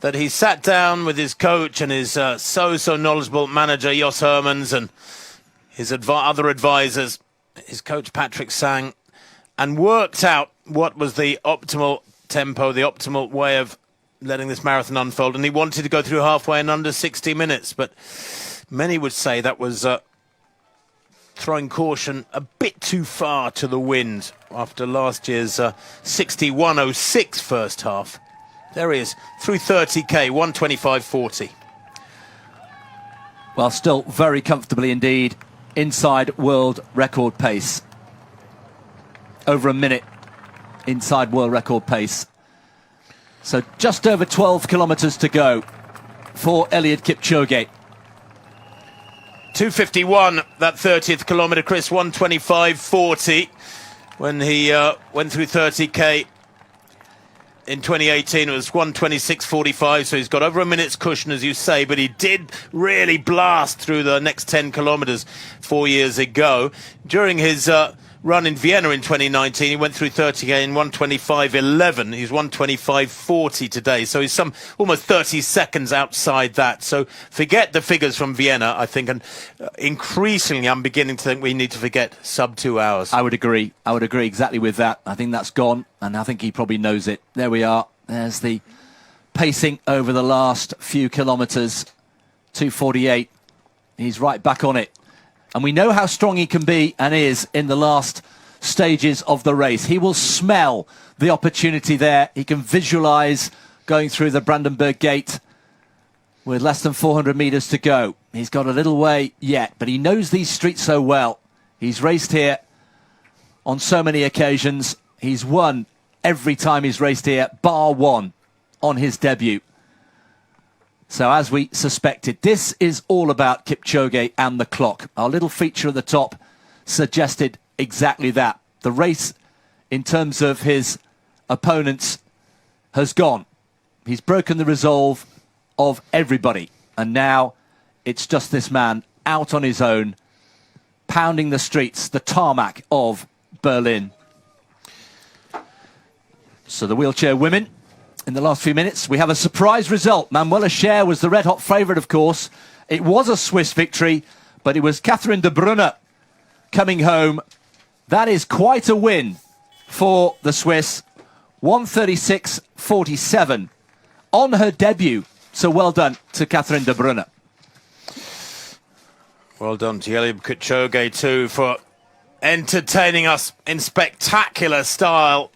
that he sat down with his coach and his so knowledgeable manager, Jos Hermans, and his other advisors, his coach, Patrick Sang, and worked out what was the optimal tempo, the optimal way of letting this marathon unfold. And he wanted to go through halfway in under 60 minutes. But many would say that was throwing caution a bit too far to the wind after last year's 61.06 first half. There he is, through 30k, 1:25.40. Well, still very comfortably indeed inside world record pace. Over a minute inside world record pace. So just over 12 kilometres to go for Eliud Kipchoge. 2:51, that 30th kilometre, Chris, 1:25.40. When he went through 30k in 2018, it was 1:26.45, so he's got over a minute's cushion, as you say, but he did really blast through the next 10 kilometres 4 years ago. During his run in Vienna in 2019. He went through 30k in 1:25.11. He's 1:25.40 today. So he's almost 30 seconds outside that. So forget the figures from Vienna, I think. And increasingly, I'm beginning to think we need to forget sub 2 hours. I would agree. I would agree exactly with that. I think that's gone, and I think he probably knows it. There we are. There's the pacing over the last few kilometres. 2:48. He's right back on it. And we know how strong he can be and is in the last stages of the race. He will smell the opportunity there. He can visualise going through the Brandenburg Gate with less than 400 metres to go. He's got a little way yet, but he knows these streets so well. He's raced here on so many occasions. He's won every time he's raced here, bar one on his debut. So as we suspected, this is all about Kipchoge and the clock. Our little feature at the top suggested exactly that. The race, in terms of his opponents, has gone. He's broken the resolve of everybody. And now it's just this man out on his own, pounding the streets, the tarmac of Berlin. So the wheelchair women, in the last few minutes, we have a surprise result. Manuela Schär was the red-hot favourite, of course. It was a Swiss victory, but it was Catherine de Brunner coming home. That is quite a win for the Swiss. 1:36.47 on her debut. So well done to Catherine de Brunner. Well done to Eliud Kipchoge too for entertaining us in spectacular style.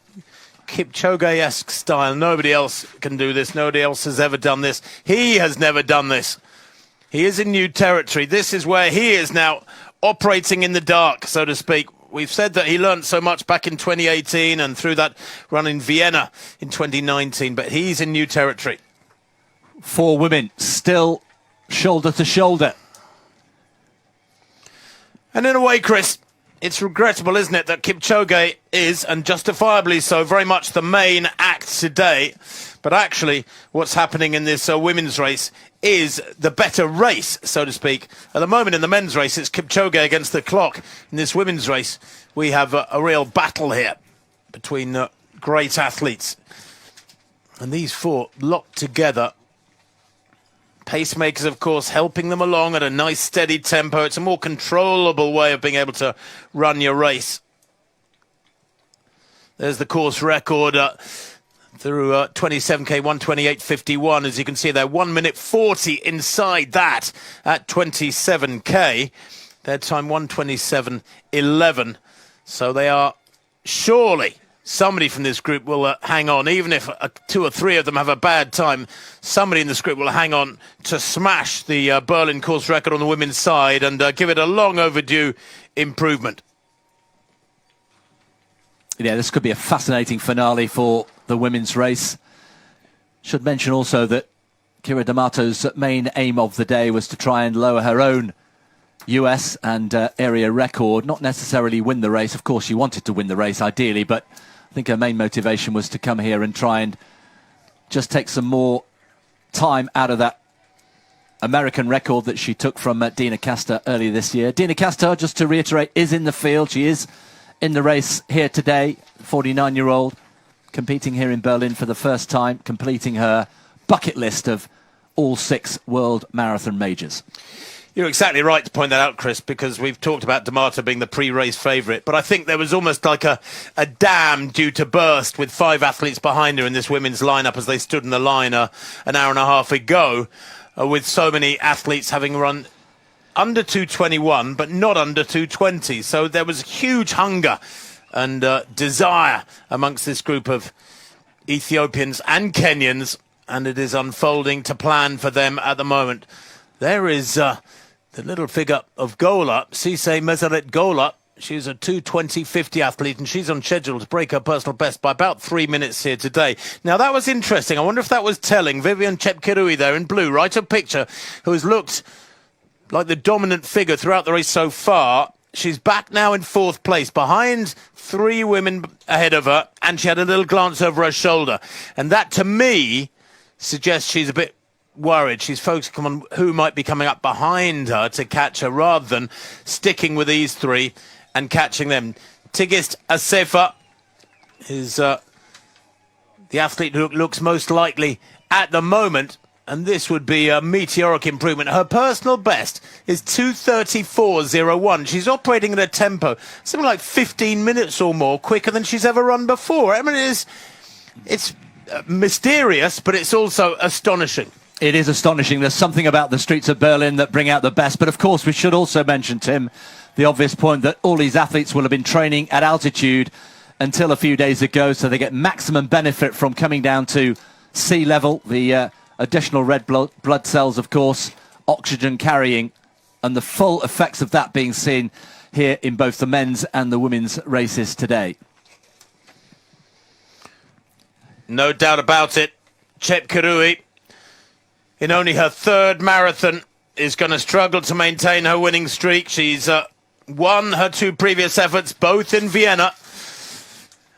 Kipchoge-esque style. Nobody else can do this. Nobody else has ever done this. He has never done this. He is in new territory. This is where he is now operating in the dark, so to speak. We've said that he learned so much back in 2018 and through that run in Vienna in 2019, but he's in new territory. 4 women still shoulder to shoulder. And in a way, Chris, it's regrettable, isn't it, that Kipchoge is, and justifiably so, very much the main act today. But actually, what's happening in this women's race is the better race, so to speak. At the moment in the men's race, it's Kipchoge against the clock. In this women's race, we have a real battle here between great athletes. And these 4 locked together. Pacemakers, of course, helping them along at a nice steady tempo. It's a more controllable way of being able to run your race. There's the course record through 27k, 1:28.51. As you can see there, 1:40 inside that at 27k. Their time 1:27.11. So they are surely... Somebody from this group will hang on, even if 2 or 3 of them have a bad time. Somebody in this group will hang on to smash the Berlin course record on the women's side and give it a long overdue improvement. Yeah, this could be a fascinating finale for the women's race. Should mention also that Keira D'Amato's main aim of the day was to try and lower her own US and area record, not necessarily win the race. Of course, she wanted to win the race ideally, but I think her main motivation was to come here and try and just take some more time out of that American record that she took from Dina Castor earlier this year. Dina Castor, just to reiterate, is in the field. She is in the race here today, 49-year-old, competing here in Berlin for the first time, completing her bucket list of all 6 world marathon majors. You're exactly right to point that out, Chris, because we've talked about D'Amato being the pre-race favourite, but I think there was almost like a dam due to burst with 5 athletes behind her in this women's lineup as they stood in the line an hour and a half ago, with so many athletes having run under 2:21 but not under 2:20. So there was huge hunger and desire amongst this group of Ethiopians and Kenyans, and it is unfolding to plan for them at the moment. There is the little figure of Gola, Cisse Meseret Gola. She's a 2:20.50 athlete, and she's on schedule to break her personal best by about 3 minutes here today. Now, that was interesting. I wonder if that was telling. Vivian Chepkirui there in blue, right of picture, who has looked like the dominant figure throughout the race so far. She's back now in 4th place, behind 3 women ahead of her, and she had a little glance over her shoulder. And that, to me, suggests she's a bit worried. She's focusing on who might be coming up behind her to catch her rather than sticking with these 3 and catching them. Tigist Assefa is the athlete who looks most likely at the moment, and this would be a meteoric improvement. Her personal best is 2:34.01. She's operating at a tempo something like 15 minutes or more quicker than she's ever run before. I mean, it's mysterious, but it's also astonishing. It is astonishing. There's something about the streets of Berlin that bring out the best. But of course, we should also mention, Tim, the obvious point that all these athletes will have been training at altitude until a few days ago, so they get maximum benefit from coming down to sea level. The additional red blood cells, of course, oxygen carrying, and the full effects of that being seen here in both the men's and the women's races today. No doubt about it. Chepkirui, in only her third marathon, is going to struggle to maintain her winning streak. She's won her two previous efforts, both in Vienna.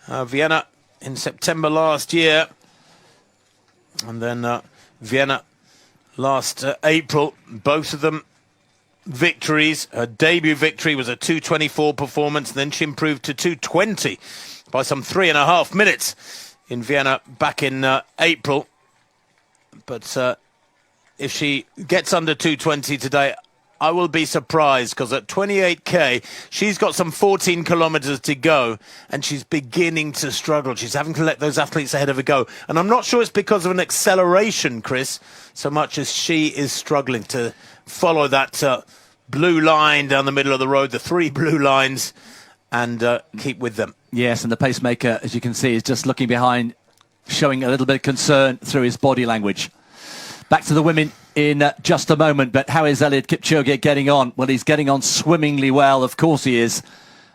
Vienna in September last year, and then Vienna last April. Both of them victories. Her debut victory was a 2:24 performance, and then she improved to 2:20 by some 3.5 minutes in Vienna back in April. But if she gets under 2:20 today, I will be surprised, because at 28k, she's got some 14 kilometres to go, and she's beginning to struggle. She's having to let those athletes ahead of her go. And I'm not sure it's because of an acceleration, Chris, so much as she is struggling to follow that blue line down the middle of the road, the three blue lines, and keep with them. Yes, and the pacemaker, as you can see, is just looking behind, showing a little bit of concern through his body language. Back to the women in just a moment, but how is Eliud Kipchoge getting on? Well, he's getting on swimmingly well, of course he is.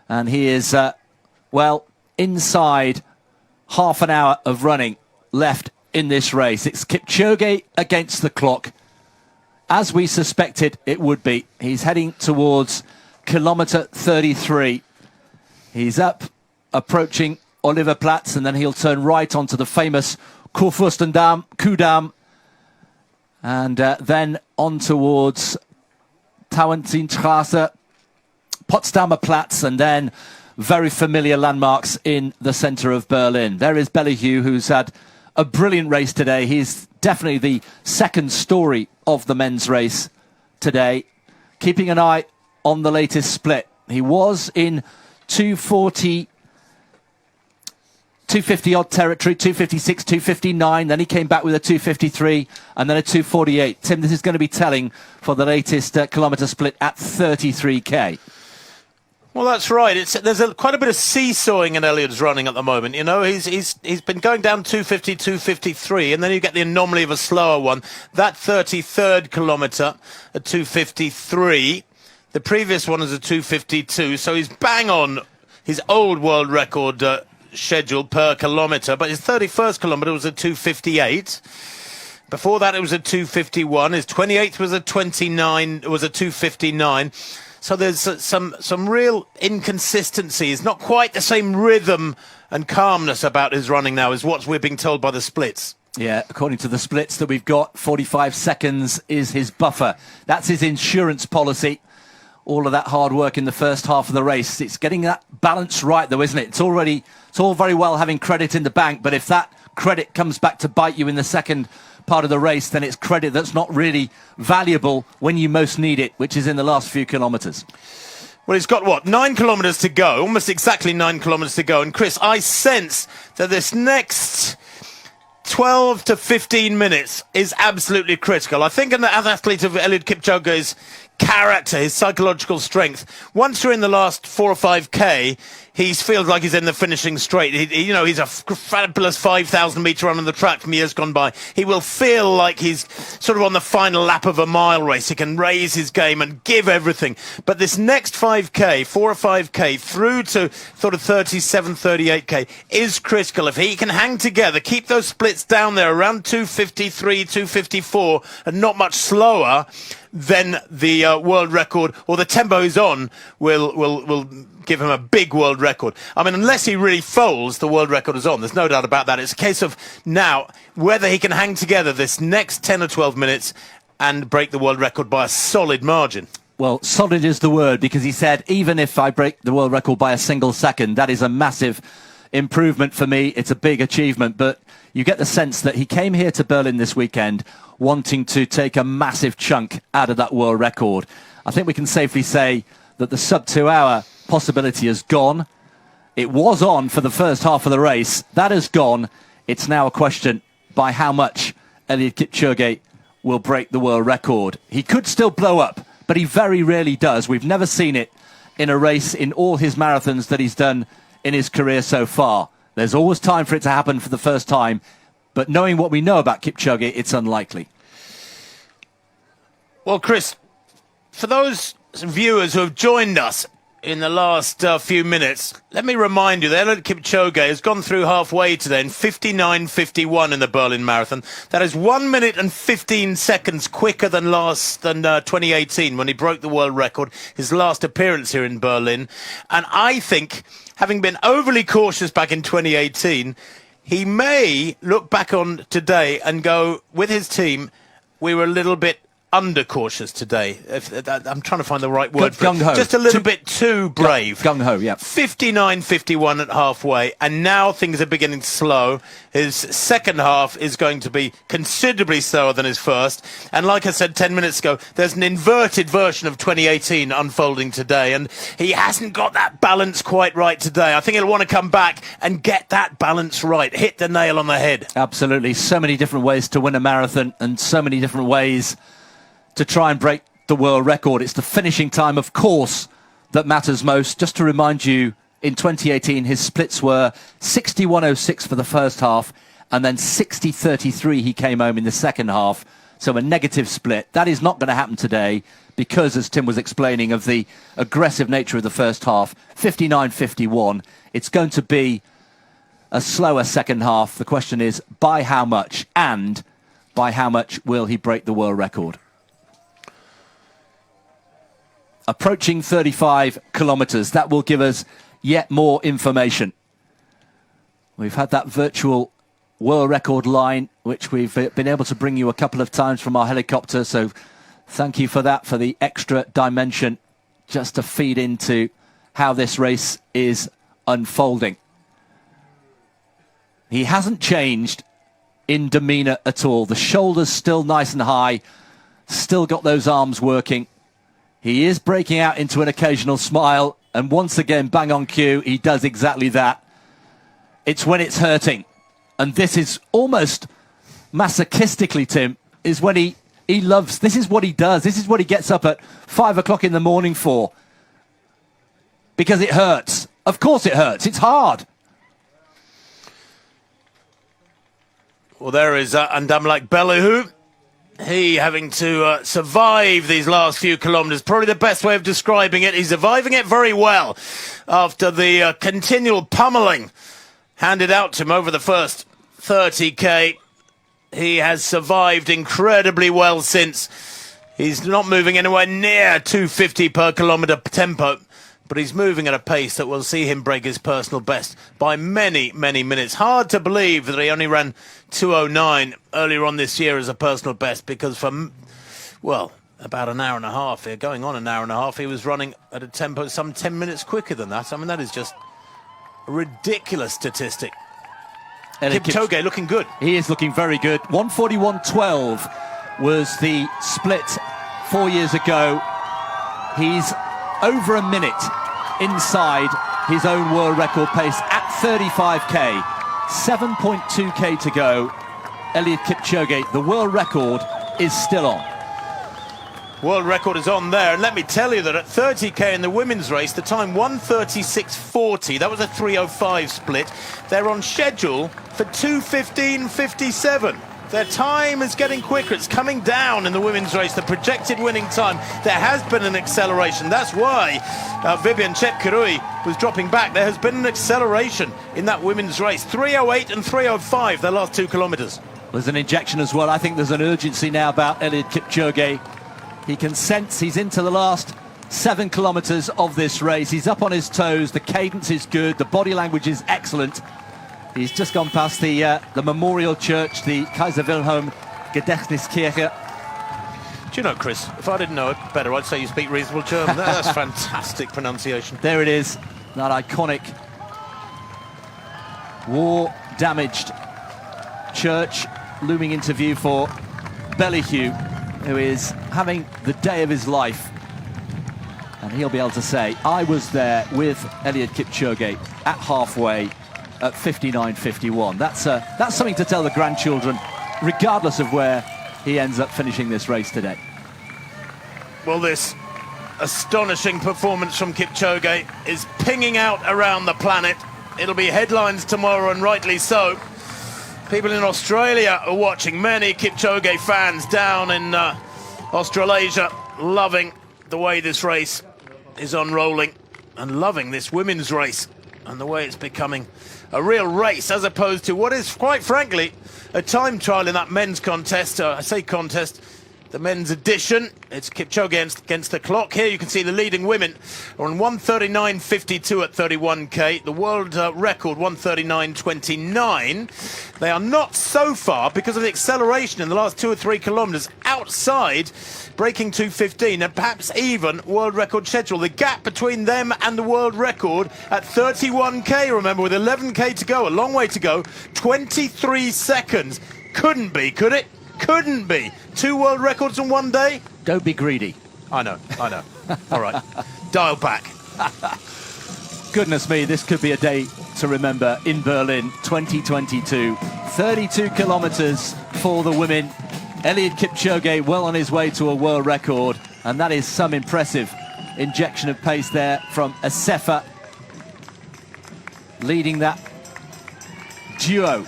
And he is, well, inside half an hour of running left in this race. It's Kipchoge against the clock, as we suspected it would be. He's heading towards kilometre 33. He's up, approaching Oliver Platz, and then he'll turn right onto the famous Kurfürstendamm, Kudamm, and then on towards Tauentzienstraße, Potsdamer Platz, and then very familiar landmarks in the centre of Berlin. There is Eliud, who's had a brilliant race today. He's definitely the second story of the men's race today. Keeping an eye on the latest split. He was in 250 odd territory, 256, 259, then he came back with a 253 and then a 248. Tim, this is going to be telling for the latest kilometre split at 33k. Well, that's right. There's quite a bit of seesawing in Eliud's running at the moment. You know, he's been going down 250, 253, and then you get the anomaly of a slower one. That 33rd kilometre at 253. The previous one is a 252, so he's bang on his old world record schedule per kilometre, but his 31st kilometre was a 258. Before that, it was a 251. His 28th was a 259. So there's some real inconsistencies, not quite the same rhythm and calmness about his running now as what we're being told by the splits. Yeah, according to the splits that we've got, 45 seconds is his buffer. That's his insurance policy. All of that hard work in the first half of the race. It's getting that balance right, though, isn't it? It's all very well having credit in the bank, but if that credit comes back to bite you in the second part of the race, then it's credit that's not really valuable when you most need it, which is in the last few kilometres. Well, he's got, what, 9 kilometres to go, almost exactly 9 kilometres to go. And, Chris, I sense that this next 12 to 15 minutes is absolutely critical. I think an athlete of Eliud Kipchoge's character, his psychological strength, once you're in the last 4 or 5k, he feels like he's in the finishing straight. He's a fabulous 5,000 metre run on the track from years gone by. He will feel like he's sort of on the final lap of a mile race. He can raise his game and give everything. But this next 5k, 4 or 5k, through to sort of 37, 38k, is critical. If he can hang together, keep those splits down there around 253, 254, and not much slower, then the world record, or the tempo he's on, will give him a big world record. I mean, unless he really folds, the world record is on. There's no doubt about that. It's a case of now whether he can hang together this next 10 or 12 minutes and break the world record by a solid margin. Well, solid is the word, because he said, even if I break the world record by a single second, that is a massive improvement for me. It's a big achievement. But you get the sense that he came here to Berlin this weekend wanting to take a massive chunk out of that world record. I think we can safely say that the sub-2 hour possibility has gone. It was on for the first half of the race. That has gone. It's now a question by how much Eliud Kipchoge will break the world record. He could still blow up, but he very rarely does. We've never seen it in a race in all his marathons that he's done in his career so far. There's always time for it to happen for the first time, but knowing what we know about Kipchoge, it's unlikely. Well, Chris, for those viewers who have joined us in the last few minutes, let me remind you that Eliud Kipchoge has gone through halfway today in 59.51 in the Berlin Marathon. That is 1 minute and 15 seconds quicker than 2018 when he broke the world record, his last appearance here in Berlin. And I think, having been overly cautious back in 2018, he may look back on today and go, with his team, we were a little bit under-cautious today. I'm trying to find the right word for it. Just a little bit too brave. Gung-ho, yeah. 59.51 at halfway, and now things are beginning to slow. His second half is going to be considerably slower than his first. And like I said 10 minutes ago, there's an inverted version of 2018 unfolding today, and he hasn't got that balance quite right today. I think he'll want to come back and get that balance right, hit the nail on the head. Absolutely. So many different ways to win a marathon and so many different ways to try and break the world record. It's the finishing time, of course, that matters most. Just to remind you, in 2018, his splits were 61.06 for the first half, and then 60.33 he came home in the second half. So a negative split. That is not going to happen today because, as Tim was explaining, of the aggressive nature of the first half, 59.51. It's going to be a slower second half. The question is, by how much? And by how much will he break the world record? Approaching 35 kilometres. That will give us yet more information. We've had that virtual world record line, which we've been able to bring you a couple of times from our helicopter. So thank you for that, for the extra dimension, just to feed into how this race is unfolding. He hasn't changed in demeanour at all. The shoulders still nice and high, still got those arms working. He is breaking out into an occasional smile, and once again, bang on cue, he does exactly that. It's when it's hurting. And this is almost masochistically, Tim, is when he loves, this is what he does. This is what he gets up at 5 o'clock in the morning for. Because it hurts. Of course it hurts. It's hard. Well, there is Andamlak Bellehu. He having to survive these last few kilometres. Probably the best way of describing it. He's surviving it very well after the continual pummeling handed out to him over the first 30k. He has survived incredibly well since. He's not moving anywhere near 250 per kilometre tempo, but he's moving at a pace that will see him break his personal best by many, many minutes. Hard to believe that he only ran 2:09 earlier on this year as a personal best, because for, well, about an hour and a half here, going on an hour and a half, he was running at a tempo some 10 minutes quicker than that. I mean, that is just a ridiculous statistic. Kipchoge looking good. He is looking very good. 1:41.12 was the split 4 years ago. He's over a minute inside his own world record pace at 35k. 7.2k to go. Eliud Kipchoge, the world record is still on. World record is on there, and let me tell you that at 30k in the women's race, the time 1:36.40, that was a 3:05 split. They're on schedule for 2:15.57. Their time is getting quicker. It's coming down in the women's race, the projected winning time. There has been an acceleration. That's why Vivian Chepkirui was dropping back. There has been an acceleration in that women's race. 3:08 and 3:05, their last 2 kilometres. There's an injection as well. I think there's an urgency now about Eliud Kipchoge. He can sense he's into the last 7 kilometres of this race. He's up on his toes. The cadence is good. The body language is excellent. He's just gone past the Memorial Church, the Kaiser Wilhelm Gedächtniskirche. Do you know, Chris, if I didn't know it better, I'd say you speak reasonable German. That's fantastic pronunciation. There it is, that iconic war-damaged church looming into view for Eliud, who is having the day of his life. And he'll be able to say, I was there with Eliud Kipchoge at halfway at 59.51. That's something to tell the grandchildren, regardless of where he ends up finishing this race today. Well, this astonishing performance from Kipchoge is pinging out around the planet. It'll be headlines tomorrow, and rightly so. People in Australia are watching. Many Kipchoge fans down in Australasia loving the way this race is unrolling and loving this women's race and the way it's becoming a real race as opposed to what is, quite frankly, a time trial in that men's contest. I say contest, the men's edition. It's Kipchoge against the clock. Here you can see the leading women are on 1:39.52 at 31k. The world record 1:39.29. They are not so far, because of the acceleration in the last 2 or 3 kilometres, outside breaking 2:15 and perhaps even world record schedule. The gap between them and the world record at 31k, remember, with 11k to go, a long way to go, 23 seconds. Couldn't be, could it? Couldn't be. 2 world records in one day? Don't be greedy. I know. All right, dial back. Goodness me, this could be a day to remember in Berlin 2022. 32 kilometres for the women. Eliud Kipchoge well on his way to a world record, and that is some impressive injection of pace there from Asefa, leading that duo.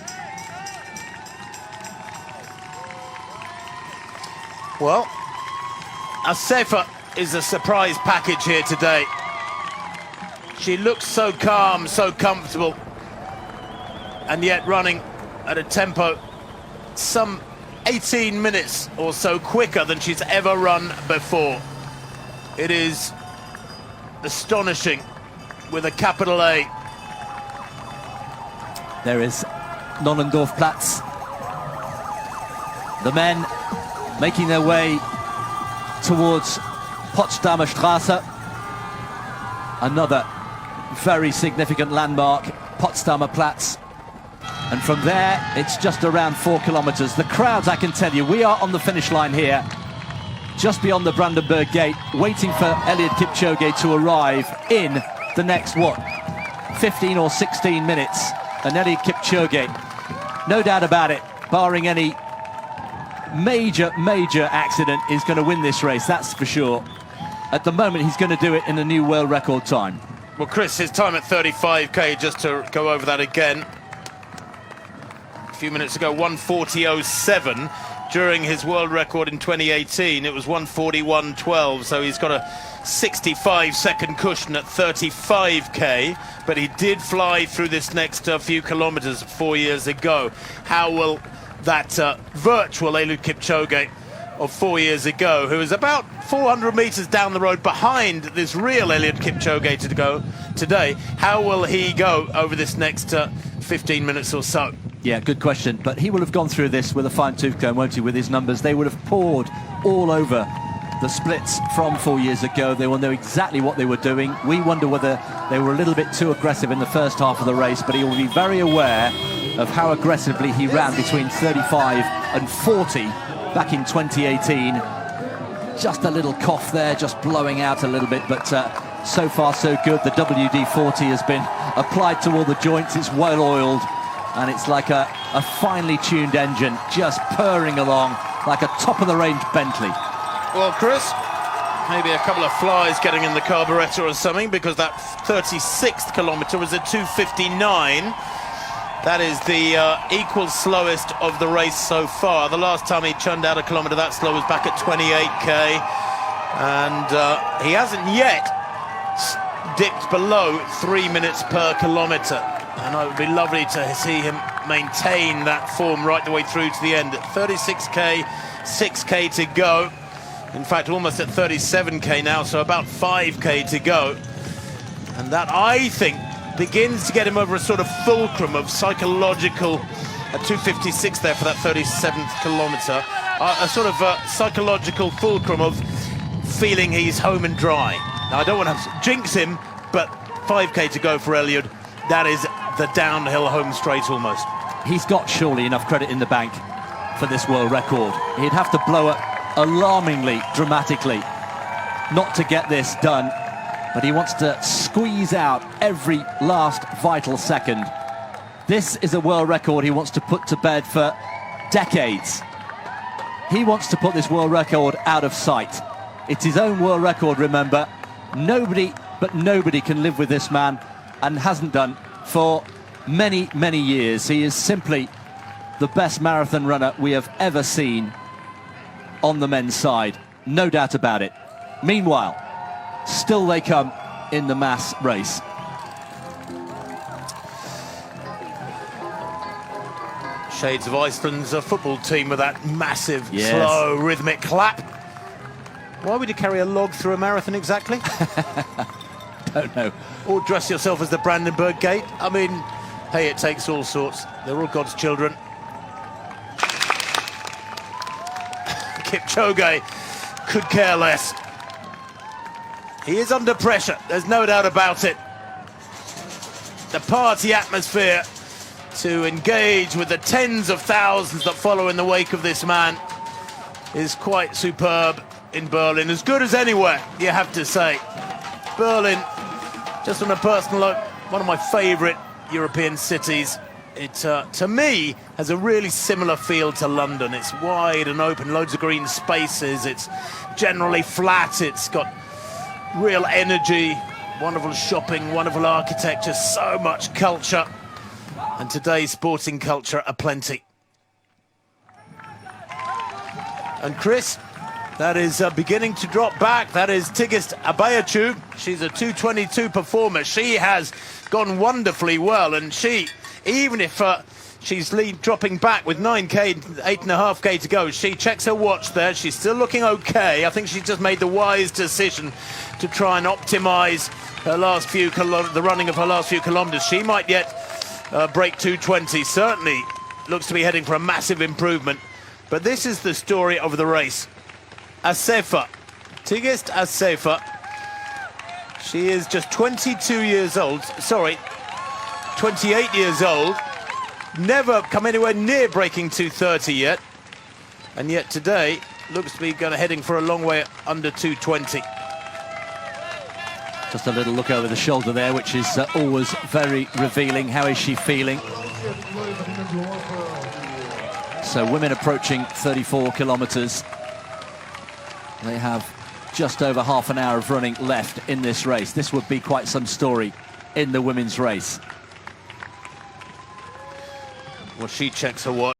Well, Asefa is a surprise package here today. She looks so calm, so comfortable, and yet running at a tempo some 18 minutes or so quicker than she's ever run before. It is astonishing, with a capital A. There is Nollendorfplatz. The men making their way towards Potsdamer Straße. Another very significant landmark, Potsdamer Platz. And from there, it's just around 4 kilometres. The crowds, I can tell you, we are on the finish line here, just beyond the Brandenburg Gate, waiting for Eliud Kipchoge to arrive in the next, 15 or 16 minutes. And Eliud Kipchoge, no doubt about it, barring any major accident, is going to win this race, that's for sure. At the moment, he's going to do it in a new world record time. Well, Chris, his time at 35k, just to go over that again, a few minutes ago, 1:40.07. During his world record in 2018, it was 1:41.12, so he's got a 65-second cushion at 35k, but he did fly through this next few kilometres 4 years ago. How will that virtual Eliud Kipchoge of 4 years ago, who is about 400 metres down the road behind this real Eliud Kipchoge to go today, how will he go over this next 15 minutes or so? Yeah, good question. But he will have gone through this with a fine-tooth comb, won't he, with his numbers? They would have poured all over the splits from 4 years ago. They will know exactly what they were doing. We wonder whether they were a little bit too aggressive in the first half of the race, but he will be very aware of how aggressively he ran between 35 and 40 back in 2018. Just a little cough there, just blowing out a little bit, but so far so good. The WD-40 has been applied to all the joints. It's well oiled, and it's like a finely tuned engine, just purring along like a top-of-the-range Bentley. Well, Chris, maybe a couple of flies getting in the carburettor or something, because that 36th kilometre was at 2:59. That is the equal slowest of the race so far. The last time he churned out a kilometre that slow was back at 28k, and he hasn't yet dipped below 3 minutes per kilometre. And it would be lovely to see him maintain that form right the way through to the end. At 36k, 6k to go. In fact, almost at 37k now, so about 5k to go. And that, I think, begins to get him over a sort of fulcrum of psychological at 2:56 there for that 37th kilometre. A sort of psychological fulcrum of feeling he's home and dry. Now, I don't want to jinx him, but 5k to go for Eliud. That is the downhill home straight almost. He's got surely enough credit in the bank for this world record. He'd have to blow it alarmingly dramatically not to get this done, but he wants to squeeze out every last vital second. This is a world record he wants to put to bed for decades. He wants to put this world record out of sight. It's his own world record, remember. Nobody can live with this man, and hasn't done for many, many years. He is simply the best marathon runner we have ever seen on the men's side. No doubt about it. Meanwhile, still they come in the mass race. Shades of Iceland's football team with that massive, yes, slow, rhythmic clap. Why would you carry a log through a marathon exactly? Don't know. Or dress yourself as the Brandenburg Gate? I mean, hey, it takes all sorts. They're all God's children. Kipchoge could care less. He is under pressure, there's no doubt about it. The party atmosphere to engage with the tens of thousands that follow in the wake of this man is quite superb in Berlin. As good as anywhere, you have to say. Berlin, just on a personal note, one of my favourite European cities. It, to me, has a really similar feel to London. It's wide and open, loads of green spaces. It's generally flat. It's got real energy, wonderful shopping, wonderful architecture, so much culture. And today's sporting culture aplenty. And Chris, that is beginning to drop back. That is Tigist Abayachu. She's a 2:22 performer. She has gone wonderfully well, and she, even if she's dropping back with 9k, 8.5k to go, she checks her watch there. She's still looking okay. I think she's just made the wise decision to try and optimise her last few the running of her last few kilometres. She might yet break 2:20. Certainly looks to be heading for a massive improvement. But this is the story of the race. Assefa, Tigist Assefa. She is just 22 years old. Sorry, 28 years old. Never come anywhere near breaking 2:30 yet. And yet today looks to be heading for a long way under 2:20. Just a little look over the shoulder there, which is always very revealing. How is she feeling? So women approaching 34 kilometres. They have just over half an hour of running left in this race. This would be quite some story in the women's race. Well, she checks her watch.